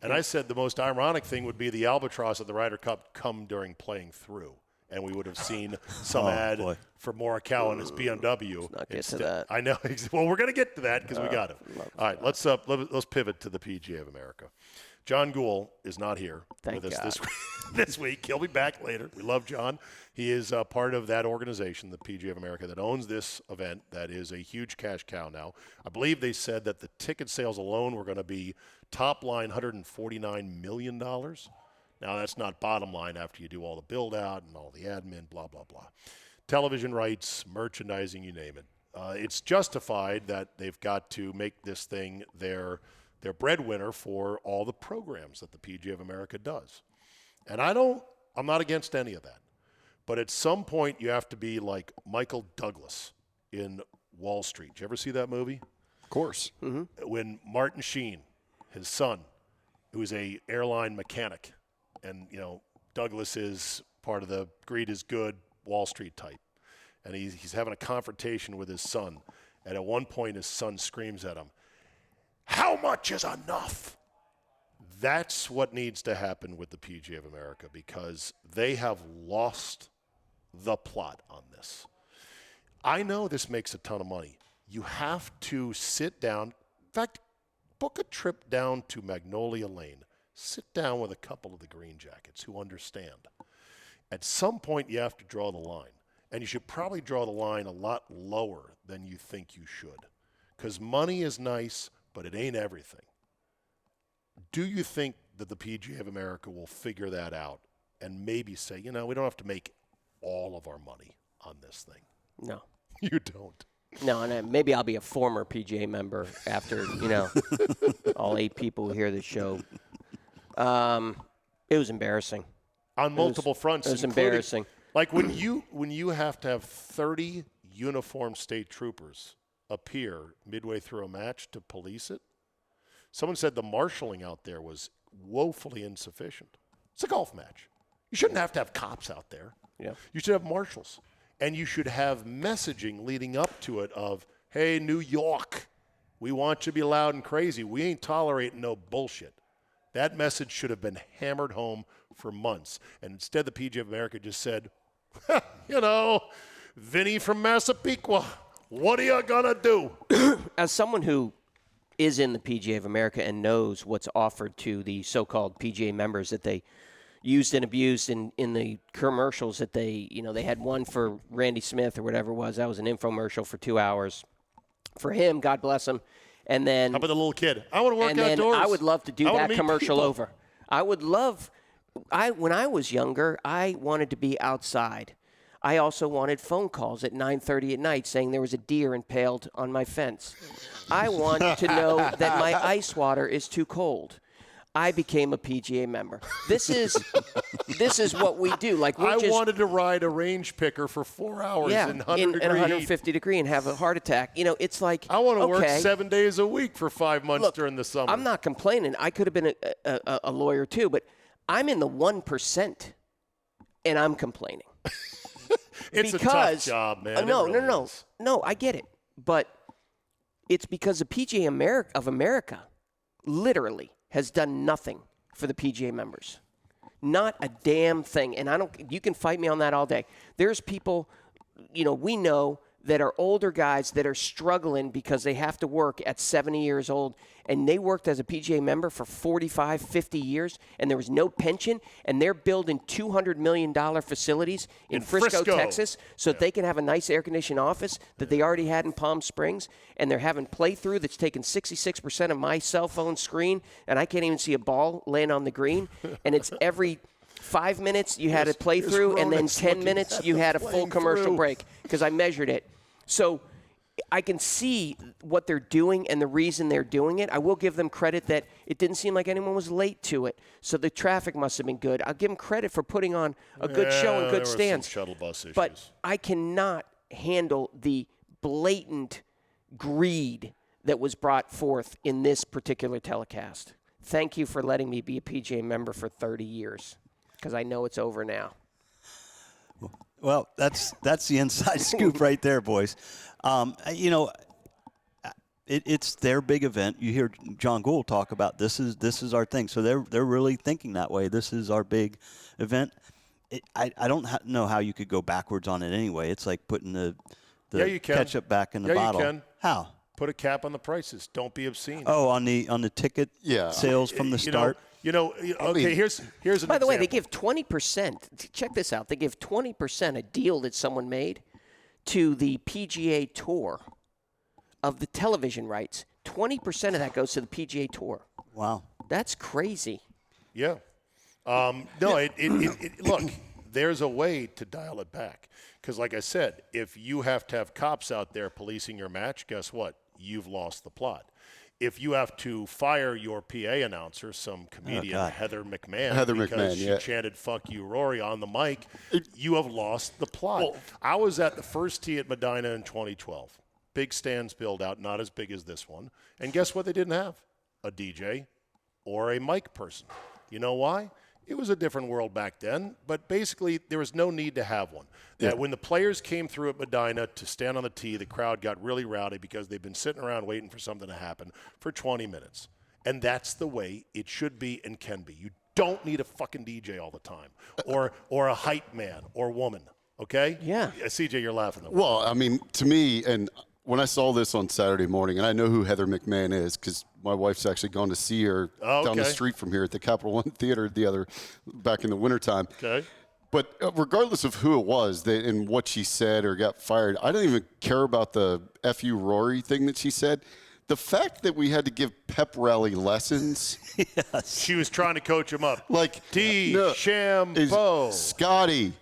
And I said the most ironic thing would be the albatross at the Ryder Cup come during playing through. And we would have seen some ad for Morikawa and his BMW. Let's not get to that. I know. Well, we're going to get to that because we got it. All right, let's pivot to the PGA of America. John Gould is not here with us this week. He'll be back later. We love John. He is part of that organization, the PGA of America, that owns this event that is a huge cash cow now. I believe they said that the ticket sales alone were going to be top line $149 million. Now, that's not bottom line after you do all the build-out and all the admin, blah, blah, blah. Television rights, merchandising, you name it. it's justified that they've got to make this thing their breadwinner for all the programs that the PGA of America does. And I'm not against any of that. But at some point, you have to be like Michael Douglas in Wall Street. Did you ever see that movie? Of course. Mm-hmm. When Martin Sheen, his son, who is a airline mechanic, and, Douglas is part of the greed is good Wall Street type. And he's having a confrontation with his son. And at one point, his son screams at him, "How much is enough?" That's what needs to happen with the PGA of America, because they have lost the plot on this. I know this makes a ton of money. You have to sit down. In fact, book a trip down to Magnolia Lane. Sit down with a couple of the Green Jackets who understand. At some point, you have to draw the line. And you should probably draw the line a lot lower than you think you should. Because money is nice, but it ain't everything. Do you think that the PGA of America will figure that out and maybe say, we don't have to make all of our money on this thing? No. You don't. No, and maybe I'll be a former PGA member after, all 8 people who hear the show. It was embarrassing. On multiple fronts. It was embarrassing. Like when you have to have 30 uniformed state troopers appear midway through a match to police it. Someone said the marshaling out there was woefully insufficient. It's a golf match. You shouldn't have to have cops out there. Yeah. You should have marshals. And you should have messaging leading up to it of, hey, New York, we want you to be loud and crazy. We ain't tolerating no bullshit. That message should have been hammered home for months. And instead, the PGA of America just said, Vinny from Massapequa, what are you going to do? As someone who is in the PGA of America and knows what's offered to the so-called PGA members that they used and abused in the commercials that they had one for Randy Smith or whatever it was. That was an infomercial for 2 hours. For him, God bless him. And then how about the little kid? I want to work outdoors. And then I would love to do that commercial people. over. I would love when I was younger, I wanted to be outside. I also wanted phone calls at 9:30 at night saying there was a deer impaled on my fence. I want to know that my ice water is too cold. I became a PGA member. This is what we do. Like I wanted to ride a range picker for 4 hours in 150 degree and have a heart attack. It's like I want to work 7 days a week for 5 months during the summer. I'm not complaining. I could have been a lawyer too, but I'm in the 1%, and I'm complaining. It's a tough job, man. No. I get it, but it's because the PGA of America, literally, has done nothing for the PGA members. Not a damn thing. And you can fight me on that all day. There's people, we know that are older guys that are struggling because they have to work at 70 years old, and they worked as a PGA member for 45, 50 years, and there was no pension, and they're building $200 million facilities in Frisco, Texas, so that they can have a nice air-conditioned office that they already had in Palm Springs, and they're having playthrough that's taking 66% of my cell phone screen, and I can't even see a ball laying on the green, and it's every 5 minutes you had a playthrough, and then 10 minutes you had a full commercial break, because I measured it. So I can see what they're doing and the reason they're doing it. I will give them credit that it didn't seem like anyone was late to it, so the traffic must have been good. I'll give them credit for putting on a good show and good stands. Some shuttle bus issues. But I cannot handle the blatant greed that was brought forth in this particular telecast. Thank you for letting me be a PGA member for 30 years, because I know it's over now. Well, that's the inside scoop right there, boys. It's their big event. You hear John Gould talk about this is our thing. So they're really thinking that way. This is our big event. I don't know how you could go backwards on it anyway. It's like putting the ketchup back in the bottle. You can. How? Put a cap on the prices. Don't be obscene. Oh, on the ticket sales from the start. Here's an By the way, they example. give 20%. Check this out. They give 20%, a deal that someone made, to the PGA Tour of the television rights. 20% of that goes to the PGA Tour. Wow. That's crazy. Yeah. Look, there's a way to dial it back. Because like I said, if you have to have cops out there policing your match, guess what? You've lost the plot. If you have to fire your PA announcer, some comedian, Heather McMahon, because she chanted "fuck you, Rory" on the mic, you have lost the plot. Well, I was at the first tee at Medina in 2012. Big stands build out, not as big as this one. And guess what they didn't have? A DJ or a mic person. You know why? It was a different world back then, but basically there was no need to have one. That when the players came through at Medina to stand on the tee, the crowd got really rowdy because they've been sitting around waiting for something to happen for 20 minutes. And that's the way it should be and can be. You don't need a fucking DJ all the time or a hype man or woman, okay? Yeah. CJ, you're laughing. Well, I mean, to me, and when I saw this on Saturday morning, and I know who Heather McMahon is because my wife's actually gone to see her down the street from here at the Capital One Theater back in the wintertime. Okay. But regardless of who it was and what she said or got fired, I don't even care about the F.U. Rory thing that she said. The fact that we had to give pep rally lessons. Yes. She was trying to coach him up. Like, Shampoo. Scotty,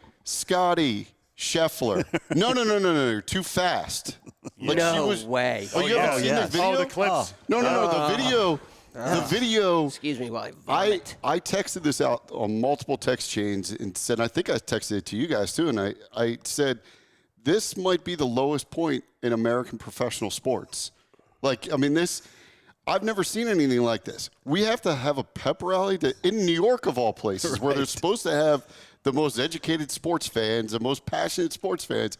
Scheffler. No, too fast. Like no way. Oh, you haven't seen the video? Oh, the clips. No, the video. The video. Excuse me while I vomit. I texted this out on multiple text chains and said, I think I texted it to you guys too, and I said, this might be the lowest point in American professional sports. Like, I mean, I've never seen anything like this. We have to have a pep rally in New York, of all places, where they're supposed to have the most educated sports fans, the most passionate sports fans,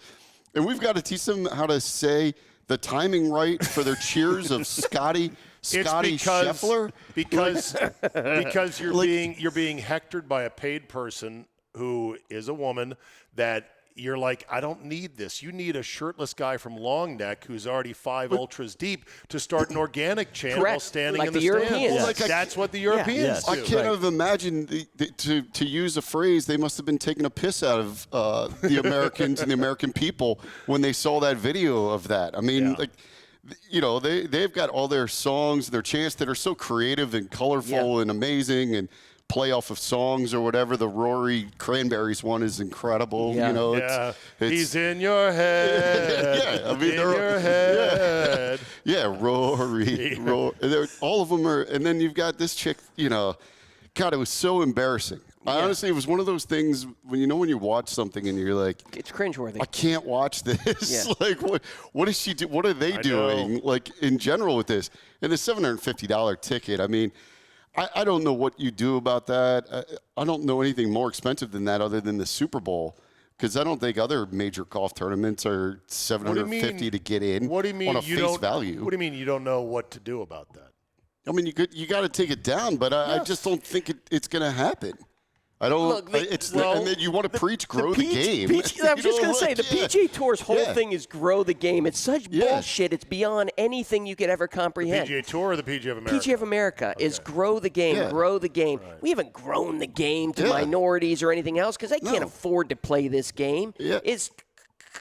and we've got to teach them how to say the timing right for their cheers of Scotty Scheffler. Because you're being hectored by a paid person who is a woman that you're like, I don't need this. You need a shirtless guy from Long Neck who's already 5 ultras deep to start an organic channel while standing like in the Europeans. stands. Well, like that's what the Europeans do. I can't have imagined to use a phrase. They must have been taking a piss out of the Americans and the American people when they saw that video of that. I mean, they've got all their songs, their chants that are so creative and colorful and amazing and play off of songs or whatever. The Rory Cranberries one is incredible. Yeah. He's in your head. I mean, in your head. Rory. All of them are. And then you've got this chick, God, it was so embarrassing. Honestly, it was one of those things when you watch something and you're like, it's cringeworthy. I can't watch this. Yeah. Like, what is she do? What are they doing? Like in general with this, and the $750 ticket. I mean, I don't know what you do about that. I don't know anything more expensive than that other than the Super Bowl, because I don't think other major golf tournaments are $750 to get in. What do you mean on a face value? What do you mean you don't know what to do about that? I mean, you got to take it down, but I just don't think it's going to happen. I don't. And then you want to preach grow the game. I was just going to say the PGA Tour's whole thing is grow the game. It's such bullshit. It's beyond anything you could ever comprehend. The PGA Tour or the PGA of America? PGA of America is grow the game. Grow the game. Right. We haven't grown the game to minorities or anything else because they can't afford to play this game. It's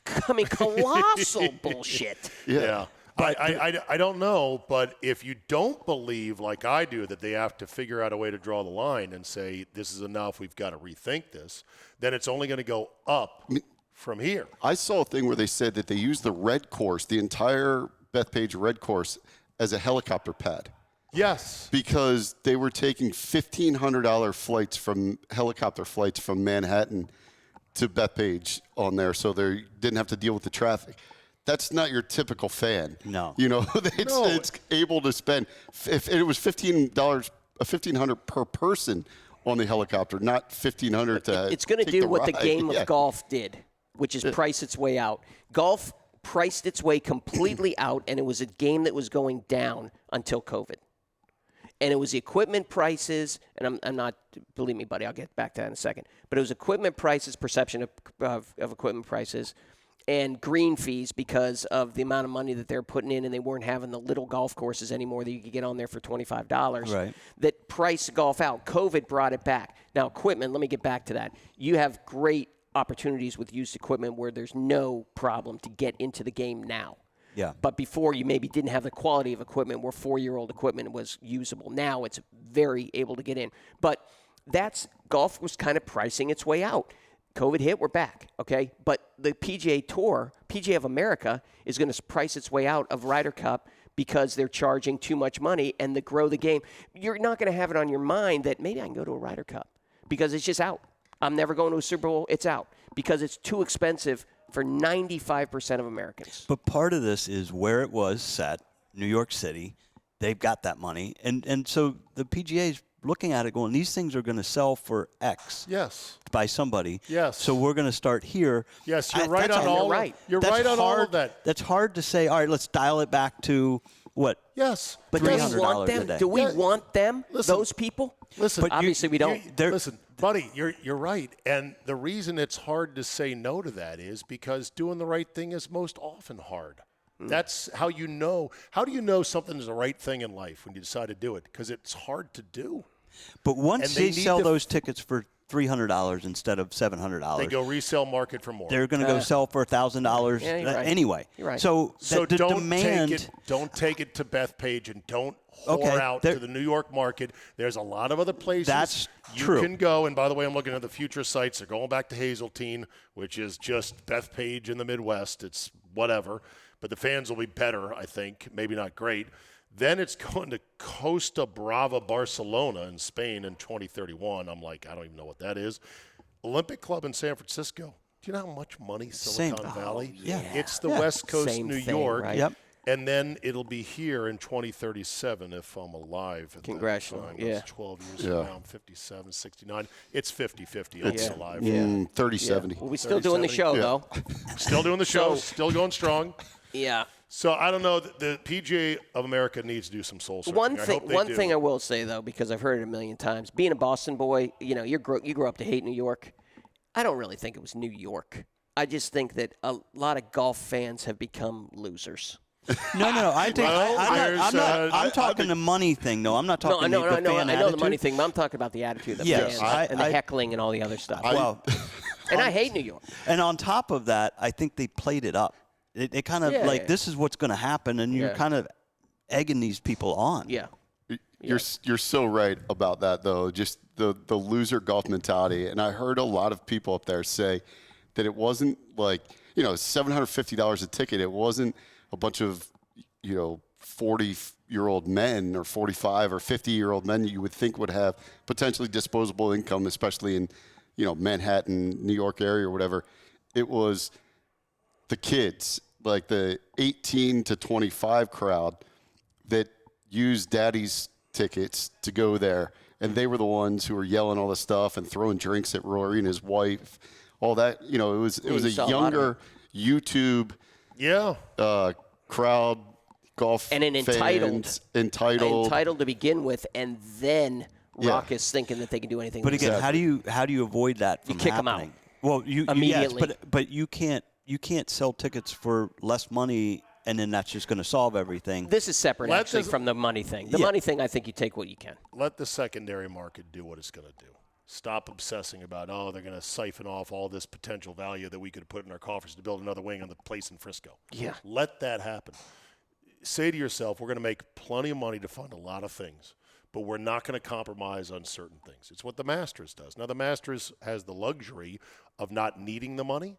colossal bullshit. Yeah. But I don't know, but if you don't believe, like I do, that they have to figure out a way to draw the line and say, this is enough, we've got to rethink this, then it's only going to go up from here. I saw a thing where they said that they used the red course, the entire Bethpage red course, as a helicopter pad. Yes. Because they were taking $1,500 helicopter flights from Manhattan to Bethpage on there, so they didn't have to deal with the traffic. That's not your typical fan. No. It's able to spend. If it was $1,500 per person on the helicopter, not $1,500 to. It's going to do what ride. the game of golf did, which is price its way out. Golf priced its way completely out, and it was a game that was going down until COVID. And it was the equipment prices, and I'm not, believe me, buddy, I'll get back to that in a second. But it was equipment prices, perception of equipment prices, and green fees because of the amount of money that they're putting in, and they weren't having the little golf courses anymore that you could get on there for $25. Right. That priced golf out. COVID brought it back. Now, equipment, let me get back to that. You have great opportunities with used equipment where there's no problem to get into the game now. Yeah. But before, you maybe didn't have the quality of equipment where 4-year-old equipment was usable. Now it's very able to get in. But golf was kind of pricing its way out. COVID hit, we're back, okay? But the PGA Tour, PGA of America, is going to price its way out of Ryder Cup because they're charging too much money and to grow the game. You're not going to have it on your mind that maybe I can go to a Ryder Cup because it's just out. I'm never going to a Super Bowl. It's out because it's too expensive for 95% of Americans. But part of this is where it was set, New York City. They've got that money. And so the PGA is looking at it going, these things are going to sell for X. Yes. By somebody. Yes. So we're going to start here. Yes, you're right on all right. You're right on all of that. That's hard to say, all right, let's dial it back to what? Yes. But Do we $300 want a them? day. Do we Yeah. want them, Listen. those people? Listen. But Obviously, we don't. Listen, buddy, you're right. And the reason it's hard to say no to that is because doing the right thing is most often hard. That's how you know. How do you know something is the right thing in life when you decide to do it? Because it's hard to do. But once And they they need sell to- those tickets for $300 instead of $700, They go resale market for more. they're going to go sell for $1,000 Yeah, you're right. anyway. You're right. So, So the don't demand. take it to Bethpage and don't whore Okay, out there- to the New York market. There's a lot of other places That's you true. can go. And by the way, I'm looking at the future sites. They're going back to Hazeltine, which is just Bethpage in the Midwest. It's whatever. But the fans will be better, I think. Maybe not great. Then it's going to Costa Brava, Barcelona in Spain in 2031. I'm like, I don't even know what that is. Olympic Club in San Francisco. Do you know how much money Silicon Valley? yeah. It's the West Coast, Same New thing, York. right? Yep. And then it'll be here in 2037 if I'm alive. At Congratulations, that time. yeah. That's 12 years Yeah. from now. I'm 57, 69. It's 50-50. I'm Yeah. alive. Yeah. 30-70. Well, we're still doing the 30-70. show, Yeah. though. Still doing the show. So- Still going strong. Yeah. So I don't know. The PGA of America needs to do some soul searching. One I thing, hope they one do. thing I will say though, because I've heard it a million times, being a Boston boy, you know, you grew up to hate New York. I don't really think it was New York. I just think that a lot of golf fans have become losers. No. I think Well, I'm talking the money thing, though. I'm not No, talking I know, the I know, fan I know the money attitude. thing, but I'm talking about the attitude of the Yes, fans and the I- heckling and all the other stuff. Well, and I hate New York. and on top of that, I think they played it up. They kind of Yeah. like, this is what's going to happen, and you're Yeah. kind of egging these people on. Yeah. You're so right about that, though. Just the loser golf mentality. And I heard a lot of people up there say that it wasn't like, $750 a ticket. It wasn't a bunch of, 40-year-old men or 45 or 50-year-old men you would think would have potentially disposable income, especially in, Manhattan, New York area or whatever. It was the kids, like the 18 to 25 crowd that used daddy's tickets to go there. And they were the ones who were yelling all this stuff and throwing drinks at Rory and his wife, all that. It was you a saw a lot of younger YouTube Yeah. crowd, golf And an fans, entitled. to begin with, and then Yeah. raucous thinking that they can do anything. But with again, it. how do you avoid that from kick 'em happening? out. Well, Immediately. Yes, but you can't sell tickets for less money, and then that's just going to solve everything. This is separate, Let's actually, just- from the money thing. The Yeah. money thing, I think you take what you can. Let the secondary market do what it's going to do. Stop obsessing about, they're going to siphon off all this potential value that we could put in our coffers to build another wing on the place in Frisco. Yeah. Let that happen. Say to yourself, we're going to make plenty of money to fund a lot of things, but we're not going to compromise on certain things. It's what the Masters does. Now, the Masters has the luxury of not needing the money,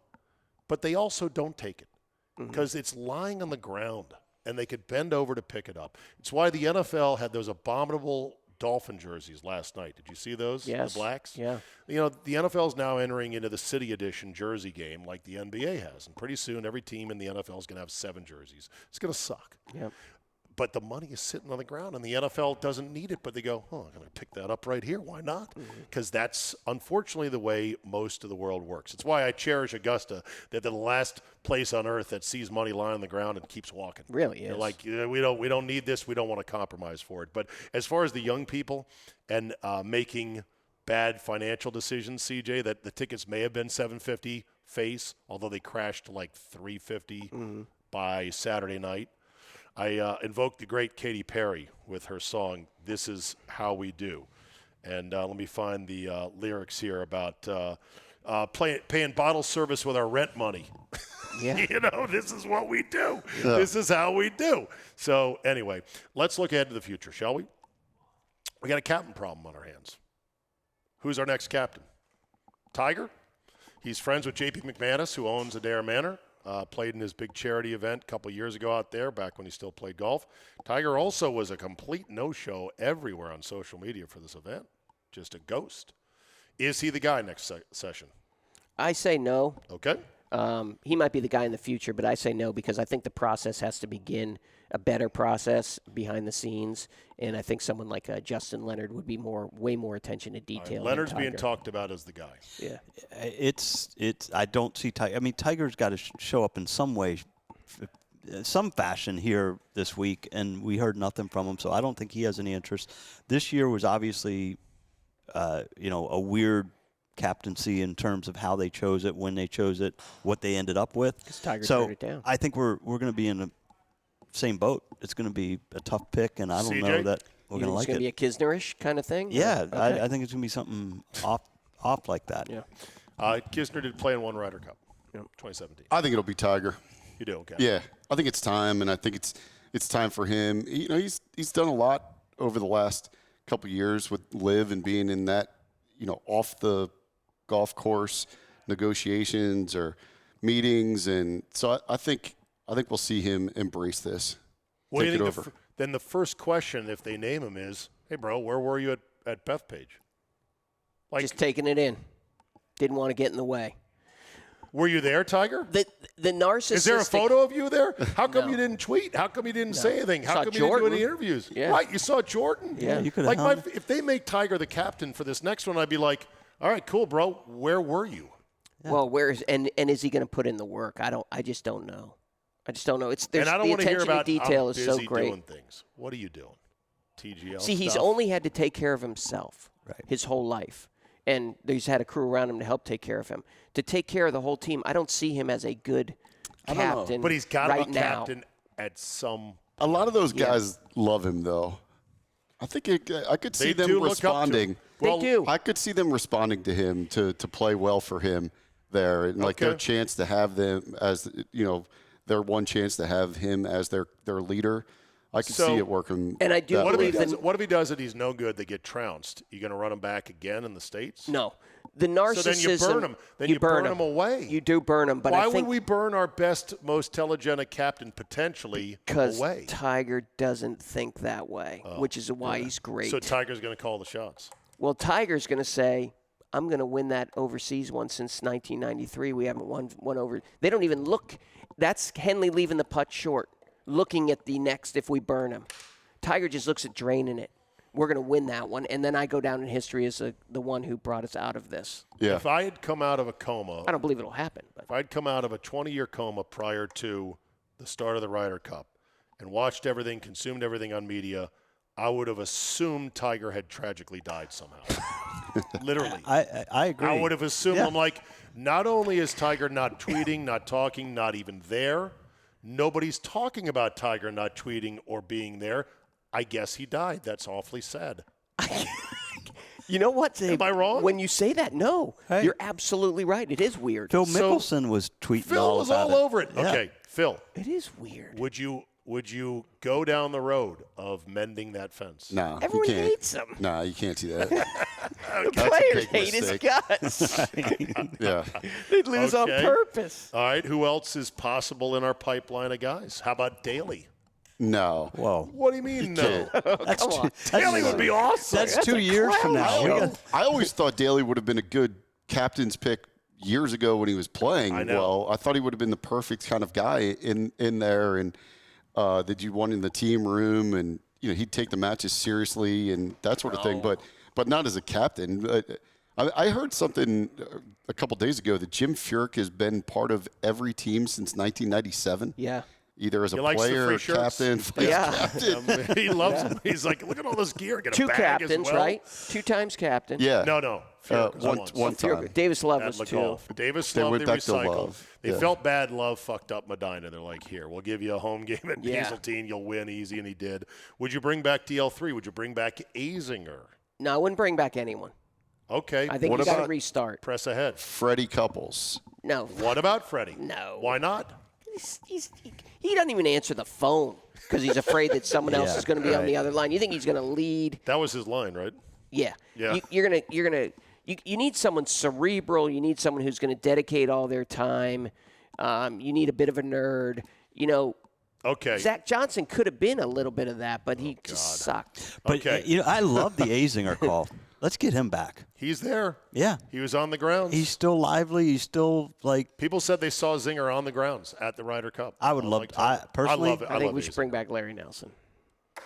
but they also don't take it because it's lying on the ground and they could bend over to pick it up. It's why the NFL had those abominable Dolphin jerseys last night. Did you see those? Yes. The blacks? Yeah. The NFL is now entering into the City Edition jersey game like the NBA has. And pretty soon, every team in the NFL is going to have 7 jerseys. It's going to suck. Yep. But the money is sitting on the ground, and the NFL doesn't need it. But they go, I'm going to pick that up right here. Why not? Because that's unfortunately the way most of the world works. It's why I cherish Augusta, that they're the last place on earth that sees money lying on the ground and keeps walking. Really They're is. like, we don't need this. We don't want to compromise for it. But as far as the young people and making bad financial decisions, CJ, that the tickets may have been $750 face, although they crashed to like $350 by Saturday night. I invoked the great Katy Perry with her song, This Is How We Do. And let me find the lyrics here about paying bottle service with our rent money. Yeah. This is what we do. This is how we do. So anyway, let's look ahead to the future, shall we? We got a captain problem on our hands. Who's our next captain? Tiger? He's friends with J.P. McManus, who owns Adair Manor. Played in his big charity event a couple of years ago out there, back when he still played golf. Tiger also was a complete no-show everywhere on social media for this event. Just a ghost. Is he the guy next session? I say no. Okay. He might be the guy in the future, but I say no because I think the process has to begin, a better process behind the scenes, and I think someone like Justin Leonard would be way more attention to detail. Right, Leonard's being talked about as the guy. Yeah, It's. I don't see Tiger. I mean, Tiger's got to show up in some way, some fashion here this week, and we heard nothing from him, so I don't think he has any interest. This year was obviously, a weird captaincy in terms of how they chose it, when they chose it, what they ended up with. Tiger so turned it down. I think we're going to be in the same boat. It's going to be a tough pick, and I don't know that we're going to like it. It's going to be a Kisner-ish kind of thing? Yeah, Okay. I think it's going to be something off like that. Yeah. Kisner did play in one Ryder Cup, 2017. I think it'll be Tiger. You do, okay. Yeah, I think it's time, and I think it's time for him. He's done a lot over the last couple of years with LIV and being in that, off the golf course negotiations or meetings, and so I think we'll see him embrace this. What do Take you it think over. then the first question, if they name him, is, hey, bro, where were you at Bethpage? Like, Just taking it in. Didn't want to get in the way. were you there, Tiger? The narcissistic. Is there a photo of you there? How come No. you didn't tweet? How come you didn't say anything? How Saw come you Jordan. didn't do any interviews? Yeah. Right, you saw Jordan. Yeah. You could have if they make Tiger the captain for this next one, I'd be like, all right, cool, bro. Where were you? Well, where is and is he going to put in the work? I just don't know. It's And I don't the want to hear attention to about detail I'm is busy so great. doing things. What are you doing? TGL See, he's stuff? only had to take care of himself his whole life. And he's had a crew around him to help take care of him. To take care of the whole team, I don't see him as a good captain. But he's got right to be now. captain at some. A lot of those guys love him, though. I think I could see They them do look up to responding. him. They Well, do. I could see them responding to him to play well for him there, and like their Okay. chance to have them as their one chance to have him as their leader. I could So- see it working. And I do that What if, way. he believe does, what if he does it? He's no good. They get trounced. You going to run him back again in the States? No. The narcissism. So then you burn him. Then you burn him away. You do burn him, but Why I think would we burn our best, most telegenic captain potentially because away? Tiger doesn't think that way, which is why he's great. So Tiger's going to call the shots. Well, Tiger's going to say, I'm going to win that overseas one since 1993. We haven't won over. They don't even look. That's Henley leaving the putt short, looking at the next if we burn him. Tiger just looks at draining it. We're going to win that one. And then I go down in history as the one who brought us out of this. Yeah. If I had come out of a coma, I don't believe it'll happen. But if I'd come out of a 20-year coma prior to the start of the Ryder Cup and watched everything, consumed everything on media, I would have assumed Tiger had tragically died somehow. Literally. I agree. I would have assumed. Yeah. I'm like, not only is Tiger not tweeting, not talking, not even there, nobody's talking about Tiger not tweeting or being there. I guess he died. That's awfully sad. you know what? Am I wrong? When you say that, no. Hey. You're absolutely right. It is weird. Phil So- Mickelson was tweeting Phil all was about all over it. Yeah. Okay, Phil, It is weird. would you go down the road of mending that fence? No, Everyone you can't. hates him. Nah, you can't do that. The That's a players big hate his mistake. guts. Yeah. They'd lose on Okay. purpose. All right, who else is possible in our pipeline of guys? How about Daly? No. Whoa. What do you mean, no? Can't. That's Come on. Daly would be awesome. That's 2 years from now. We got- I always thought Daly would have been a good captain's pick years ago when he was playing I know. well. I thought he would have been the perfect kind of guy in there, and that you want in the team room, and he'd take the matches seriously and that sort of thing. But not as a captain. I heard something a couple days ago that Jim Furyk has been part of every team since 1997. Yeah. Either as a He likes the player, free shirts. captain, vice Yeah. captain. He loves him. He's like, look at all this gear. Get a Two bag captains, as well. right? 2 times captain. Yeah. No. Furyk was once. One Furyk. time. Davis Love At was Le 2. Golf. Davis They Love, went they back to recycled. Love. They Yeah. felt bad. Love fucked up Medina. They're like, here, we'll give you a home game at Yeah. Hazeltine. You'll win easy, and he did. Would you bring back DL3? Would you bring back Azinger? No, I wouldn't bring back anyone. Okay. I think What you got to about- restart. Press ahead. Freddie Couples. No. What about Freddie? No. Why not? He doesn't even answer the phone because he's afraid that someone else Yeah, is going to be on right. the other line. You think he's going to lead? That was his line, right? Yeah. Yeah. You're gonna You need someone cerebral. You need someone who's going to dedicate all their time. You need a bit of a nerd. Okay. Zach Johnson could have been a little bit of that, but he just sucked. But Okay. I love the Azinger call. Let's get him back. He's there. Yeah. He was on the grounds. He's still lively. He's still like. People said they saw Zinger on the grounds at the Ryder Cup. I would love. Personally, I love it. I think we should bring back Larry Nelson.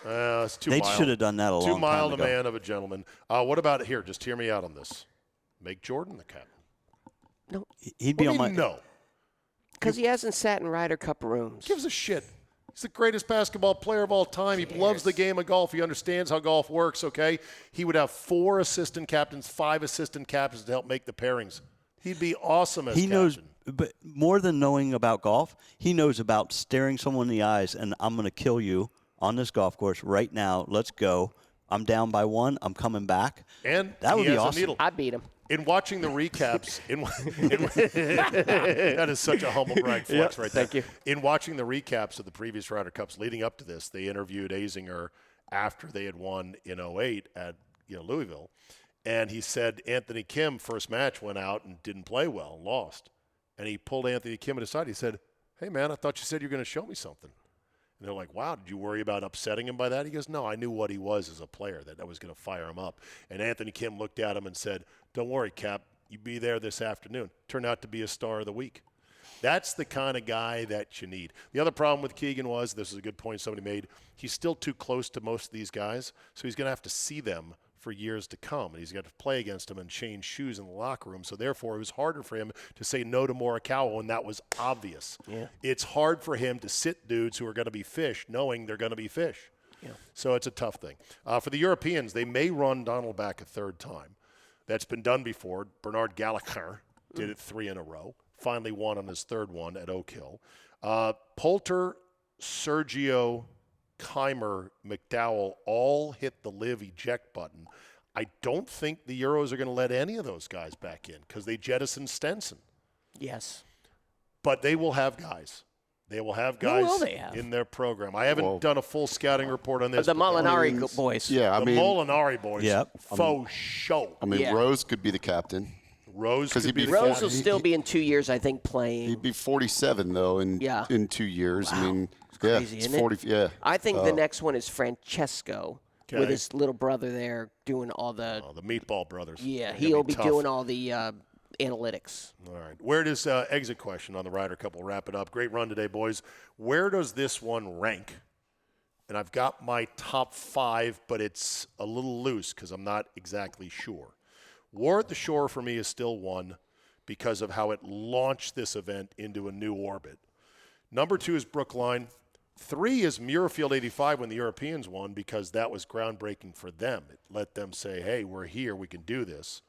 It's too they mild. should have done that a long time ago. Too mild a man of a gentleman. What about here? Just hear me out on this. Make Jordan the captain. No, He'd be What on do my. you mean no? because he hasn't sat in Ryder Cup rooms. Gives a shit. He's the greatest basketball player of all time. He loves the game of golf. He understands how golf works, okay? He would have 4 assistant captains, 5 assistant captains to help make the pairings. He'd be awesome as He captain. knows, but more than knowing about golf, he knows about staring someone in the eyes and I'm going to kill you on this golf course right now. Let's go. I'm down by 1. I'm coming back. And that would he be has a awesome. needle. I beat him. In watching the recaps, that is such a humble brag flex right there. Thank you. In watching the recaps of the previous Ryder Cups leading up to this, they interviewed Azinger after they had won in 08 at Louisville, and he said Anthony Kim first match went out and didn't play well and lost, and he pulled Anthony Kim aside. He said, "Hey man, I thought you said you were going to show me something." And they're like, wow, did you worry about upsetting him by that? He goes, no, I knew what he was as a player, that I was going to fire him up. And Anthony Kim looked at him and said, don't worry, Cap, you be there this afternoon. Turned out to be a star of the week. That's the kind of guy that you need. The other problem with Keegan was, this is a good point somebody made, he's still too close to most of these guys, so he's going to have to see them for years to come. And he's got to play against them and change shoes in the locker room. So therefore, it was harder for him to say no to Morikawa, and that was obvious. Yeah. It's hard for him to sit dudes who are going to be fish, knowing they're going to be fish. Yeah. So it's a tough thing. For the Europeans, they may run Donald back a third time. That's been done before. Bernard Gallagher did it 3 in a row. Finally won on his third one at Oak Hill. Poulter, Sergio, Keimer, McDowell all hit the live eject button. I don't think the Euros are going to let any of those guys back in because they jettisoned Stenson. Yes. But they will have guys. They will have Who guys will they have? in their program. I haven't done a full scouting report on this. The but Molinari boys. Yeah, the Molinari boys, Yep. faux show. I mean, Yeah. Rose could be the captain. Rose 'Cause could he'd be be the Rose captain. will still be in 2 years, I think, playing. He'd be 47 though in 2 years. I mean, crazy, it's isn't it? 40. Yeah, I think the next one is Francesco Okay. with his little brother there doing all the. Oh, the Meatball Brothers. Yeah, They're gonna he'll be tough. doing all the analytics. All right. Where does exit question on the Ryder Cup? We'll wrap it up. Great run today, boys. Where does this one rank? And I've got my top 5, but it's a little loose because I'm not exactly sure. War at the Shore for me is still 1 because of how it launched this event into a new orbit. Number 2 is Brookline. 3 is Muirfield 85 when the Europeans won because that was groundbreaking for them. It let them say, hey, we're here, we can do this.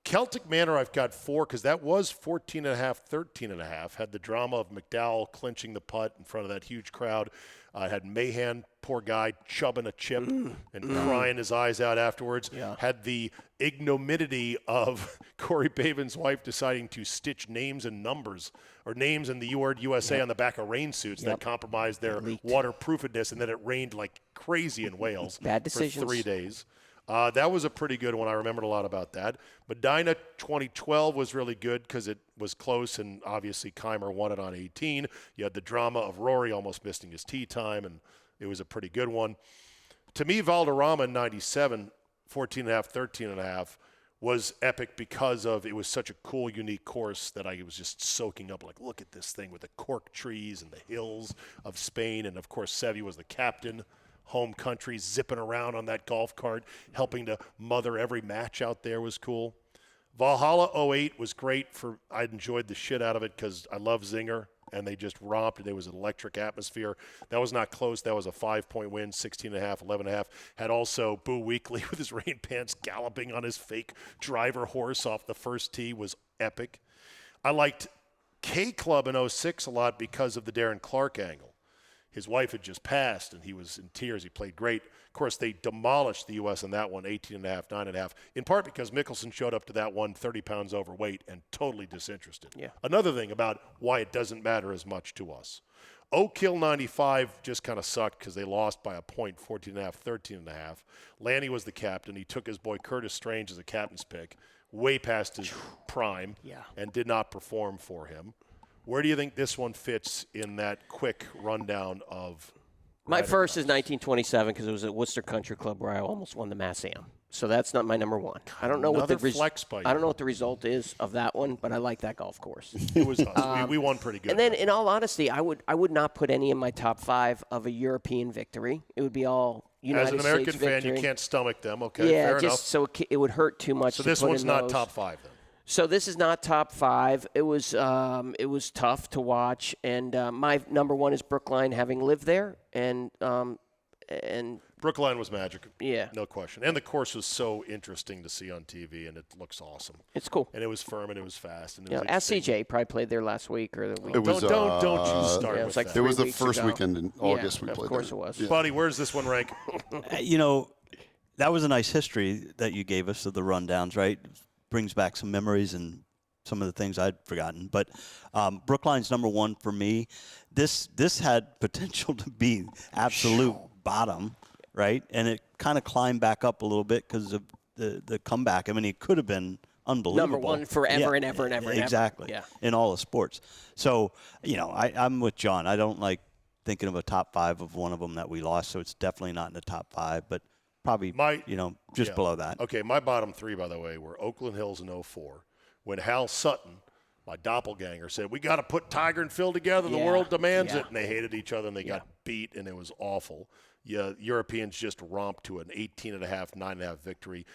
Celtic Manor I've got 4 because that was 14.5, 13.5. Had the drama of McDowell clinching the putt in front of that huge crowd. Had Mahan, poor guy, chubbing a chip and crying his eyes out afterwards. Yeah. Had the ignominy of Corey Baven's wife deciding to stitch names and numbers or names in the word USA on the back of rain suits that compromised their waterproofedness, and then it rained like crazy in Wales Bad for decisions. 3 days. That was a pretty good one. I remembered a lot about that. Medina 2012 was really good because it was close, and obviously Keimer won it on 18. You had the drama of Rory almost missing his tee time, and it was a pretty good one. To me, Valderrama in 97, 14.5, 13.5, was epic because of it was such a cool, unique course that I was just soaking up. Like, look at this thing with the cork trees and the hills of Spain. And, of course, Seve was the captain. Home country, zipping around on that golf cart, helping to mother every match out there was cool. Valhalla 08 was great. I enjoyed the shit out of it because I love Zinger, and they just romped, and there was an electric atmosphere. That was not close. That was a 5-point win, 16.5, 11.5. Had also Boo Weekley with his rain pants galloping on his fake driver horse off the first tee was epic. I liked K Club in 06 a lot because of the Darren Clark angle. His wife had just passed, and he was in tears. He played great. Of course, they demolished the U.S. on that one, 18.5, 9.5, in part because Mickelson showed up to that one 30 pounds overweight and totally disinterested. Yeah. Another thing about why it doesn't matter as much to us. Oak Hill 95 just kind of sucked because they lost by a point, 14.5, 13.5. Lanny was the captain. He took his boy Curtis Strange as a captain's pick, way past his prime and did not perform for him. Where do you think this one fits in that quick rundown of My first is 1927 because it was at Worcester Country Club where I almost won the Mass Am. So that's not my number one. I don't know Another what the flex by you. I don't know what the result is of that one, but I like that golf course. It was us. We won pretty good. And then, in all honesty, I would not put any in my top 5 of a European victory. It would be all United As an American States fan, victory. you can't stomach them. Okay, Yeah, fair just enough. so it would hurt too much. So to this put one's in not those. top 5 then. So this is not top 5. It was tough to watch, and my number one is Brookline, having lived there, and Brookline was magic. Yeah. No question. And the course was so interesting to see on TV, and it looks awesome. it's cool. And it was firm, and it was fast. And it You was know, CJ probably played there last week or the week. It was, don't you start yeah, it with was like that. It was 3 the weeks first ago. weekend in August we of played course there. it was. Yeah. Buddy, where's this one rank? You know, that was a nice history that you gave us of the rundowns, right? Brings back some memories and some of the things I'd forgotten. But Brookline's number one for me. This had potential to be absolute bottom, right? And it kind of climbed back up a little bit because of the comeback. I mean, it could have been unbelievable. Number one forever and ever and ever and ever. Exactly. Yeah. In all the sports. So, you know, I'm with John. I don't like thinking of a top 5 of one of them that we lost, so it's definitely not in the top 5, but probably, just below that. Okay, my bottom 3, by the way, were Oakland Hills in 04, when Hal Sutton, my doppelganger, said, we got to put Tiger and Phil together. The Yeah, world demands yeah. it. And they hated each other, and they got beat, and it was awful. Yeah, Europeans just romped to an 18.5, 9.5 victory.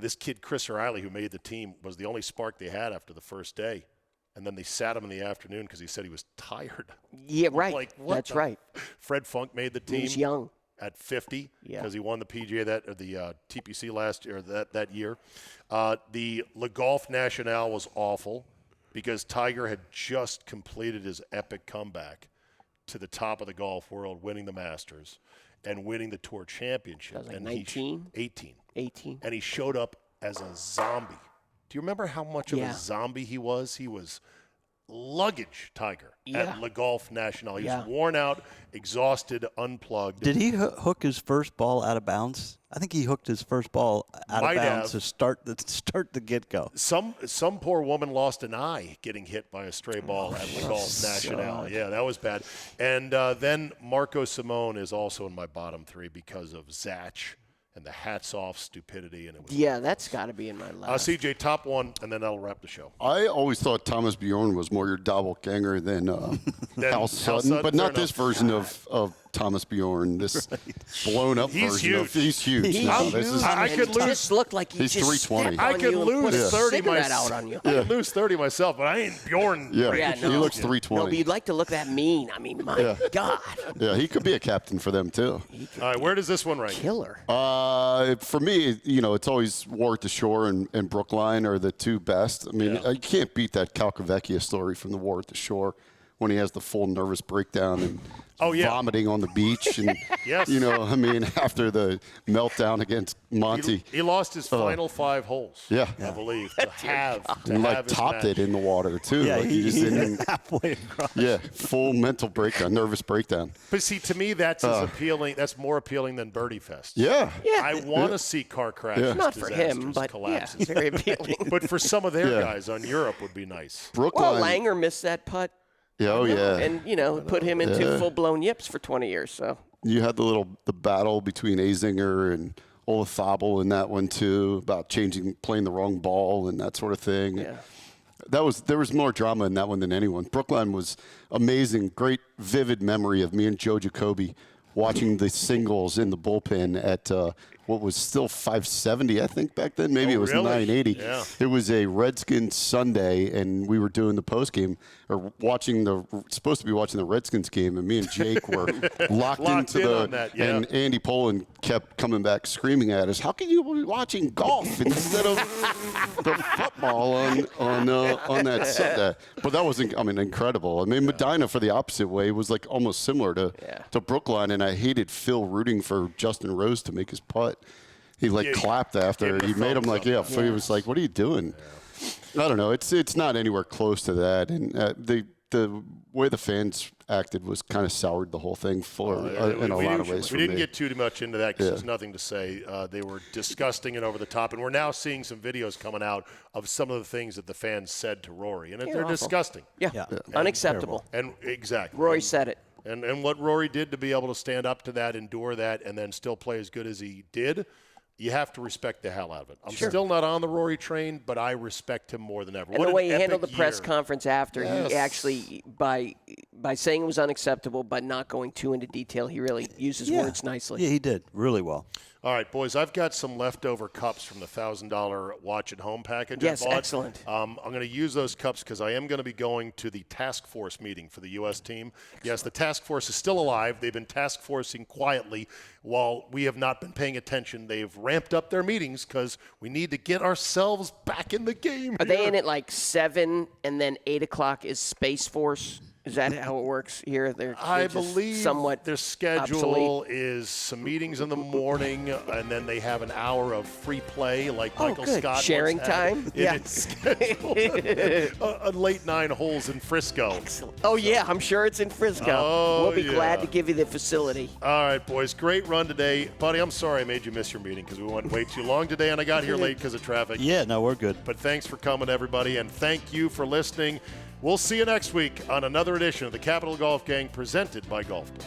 This kid, Chris O'Reilly, who made the team, was the only spark they had after the first day. And then they sat him in the afternoon because he said he was tired. Yeah, right. Like, what That's the- right. Fred Funk made the team. He was young. At 50, Yeah. because he won the PGA the TPC last year, that year. The Le Golf National was awful because Tiger had just completed his epic comeback to the top of the golf world, winning the Masters and winning the Tour Championship. That was like and 19? 18. And he showed up as a zombie. Do you remember how much of a zombie he was? He was luggage Tiger at Le Golf National. He was worn out, exhausted, unplugged. Did he hook his first ball out of bounds? I think he hooked his first ball out Might of bounds have. to start the get-go. Some poor woman lost an eye getting hit by a stray ball at Le Golf National. Yeah, that was bad. And then Marco Simone is also in my bottom 3 because of Zach and the hats-off stupidity. And it was That's got to be in my last. CJ, top 1, and then that'll wrap the show. I always thought Thomas Bjorn was more your doppelganger than Hal Sutton, but not this version of Thomas Bjorn. This blown-up He's version huge. of he's huge. He's now. huge. This is, I And could he lose- just looked like he He's just 320. stepped I on could you and put lose a 30 cigarette myself. out on you. I could lose 30 myself, but I ain't Bjorn. yeah, Yeah, he no. looks No, 320. but you'd like to look that mean. I mean, my God. Yeah, he could be a captain for them too. All right, where does this one rank? Killer. For me, it's always War at the Shore and Brookline are the 2 best. I mean, you can't beat that Calcavecchia story from the War at the Shore when he has the full nervous breakdown and vomiting on the beach. And, Yes. after the meltdown against Monty. He lost his final 5 holes. Yeah. I believe to have And his topped match. it in the water too. Yeah, Like, he just didn't. halfway across. Yeah, full mental breakdown, nervous breakdown. But see, to me, that's as appealing. That's more appealing than Birdie Fest. Yeah. I want to see car crashes, Not for him, disasters, but collapses. very appealing. But for some of their Yeah. guys on Europe would be nice. Brookline. Well, Langer missed that putt. Yeah, oh yeah. And, put him into full-blown yips for 20 years. So You had the battle between Azinger and Olafable in that one too, about playing the wrong ball and that sort of thing. Yeah. There was more drama in that one than anyone. Brookline was amazing, great, vivid memory of me and Joe Jacoby watching the singles in the bullpen at what was still 570, I think, back then. Maybe it was really? 980. Yeah. It was a Redskins Sunday, and we were doing the post game, or supposed to be watching the Redskins game, and me and Jake were locked Locked into in on that, yeah. and Andy Poland kept coming back screaming at us, how can you be watching golf instead of the football on that Sunday? But that was, incredible. I mean, Medina, for the opposite way, was like almost similar to Brookline, and I hated Phil rooting for Justin Rose to make his putt. He clapped after. gave He him made him thumbs like, up. he was like, what are you doing? I don't know. It's not anywhere close to that. And the way the fans acted was kind of soured the whole thing in a lot of ways. We didn't get too much into that because there's nothing to say. They were disgusting and over the top, and we're now seeing some videos coming out of some of the things that the fans said to Rory, and they're awful. Disgusting. Yeah. Unacceptable. And exactly. Rory said it. And what Rory did to be able to stand up to that, endure that, and then still play as good as he did, you have to respect the hell out of it. I'm still not on the Rory train, but I respect him more than ever. And what the way he an handled the epic press year. conference after, Yes. he actually, by saying it was unacceptable, but not going too into detail, he really uses words nicely. Yeah, he did really well. All right, boys, I've got some leftover cups from the $1,000 watch at home package. Yes, I bought. excellent. I'm going to use those cups because I am going to be going to the task force meeting for the U.S. team. Yes, the task force is still alive. They've been task forcing quietly while we have not been paying attention. They've ramped up their meetings because we need to get ourselves back in the game. Are they in at like 7 and then 8 o'clock is Space Force? Is that how it works here? I just believe somewhat their schedule obsolete. is some meetings in the morning, and then they have an hour of free play, like Michael good. Scott Sharing once had time? in Yeah. his schedule. a late 9 holes in Frisco. Oh, yeah, I'm sure it's in Frisco. Oh, we'll be yeah. glad to give you the facility. All right, boys, great run today. Buddy, I'm sorry I made you miss your meeting because we went way too long today, and I got here late because of traffic. Yeah, no, we're good. But thanks for coming, everybody, and thank you for listening. We'll see you next week on another edition of the Capital Golf Gang presented by Golfdom.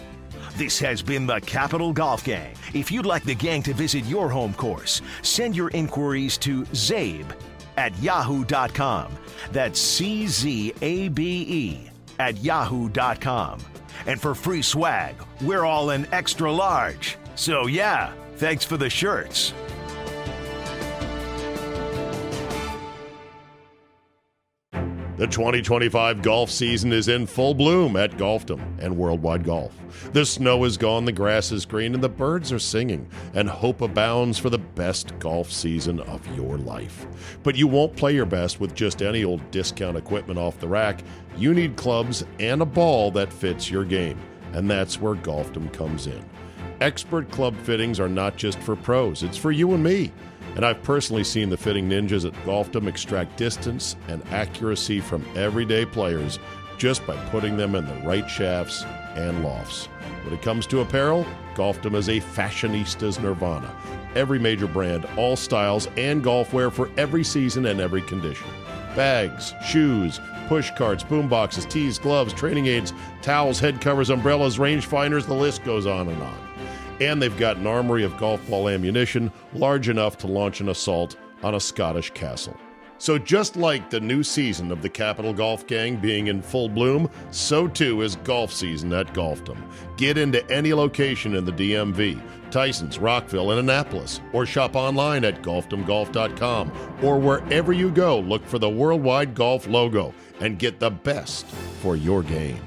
This has been the Capital Golf Gang. If you'd like the gang to visit your home course, send your inquiries to zabe@yahoo.com. That's CZABE@yahoo.com. And for free swag, we're all in extra large. So yeah, thanks for the shirts. The 2025 golf season is in full bloom at Golfdom and Worldwide Golf. The snow is gone, the grass is green, and the birds are singing, and hope abounds for the best golf season of your life. But you won't play your best with just any old discount equipment off the rack. You need clubs and a ball that fits your game, and that's where Golfdom comes in. Expert club fittings are not just for pros, it's for you and me. And I've personally seen the fitting ninjas at Golfdom extract distance and accuracy from everyday players just by putting them in the right shafts and lofts. When it comes to apparel, Golfdom is a fashionista's nirvana. Every major brand, all styles, and golf wear for every season and every condition. Bags, shoes, push carts, boom boxes, tees, gloves, training aids, towels, head covers, umbrellas, rangefinders, the list goes on and on. And they've got an armory of golf ball ammunition large enough to launch an assault on a Scottish castle. So just like the new season of the Capital Golf Gang being in full bloom, so too is golf season at Golfdom. Get into any location in the DMV, Tysons, Rockville, and Annapolis, or shop online at golfdomgolf.com, or wherever you go, look for the Worldwide Golf logo and get the best for your game.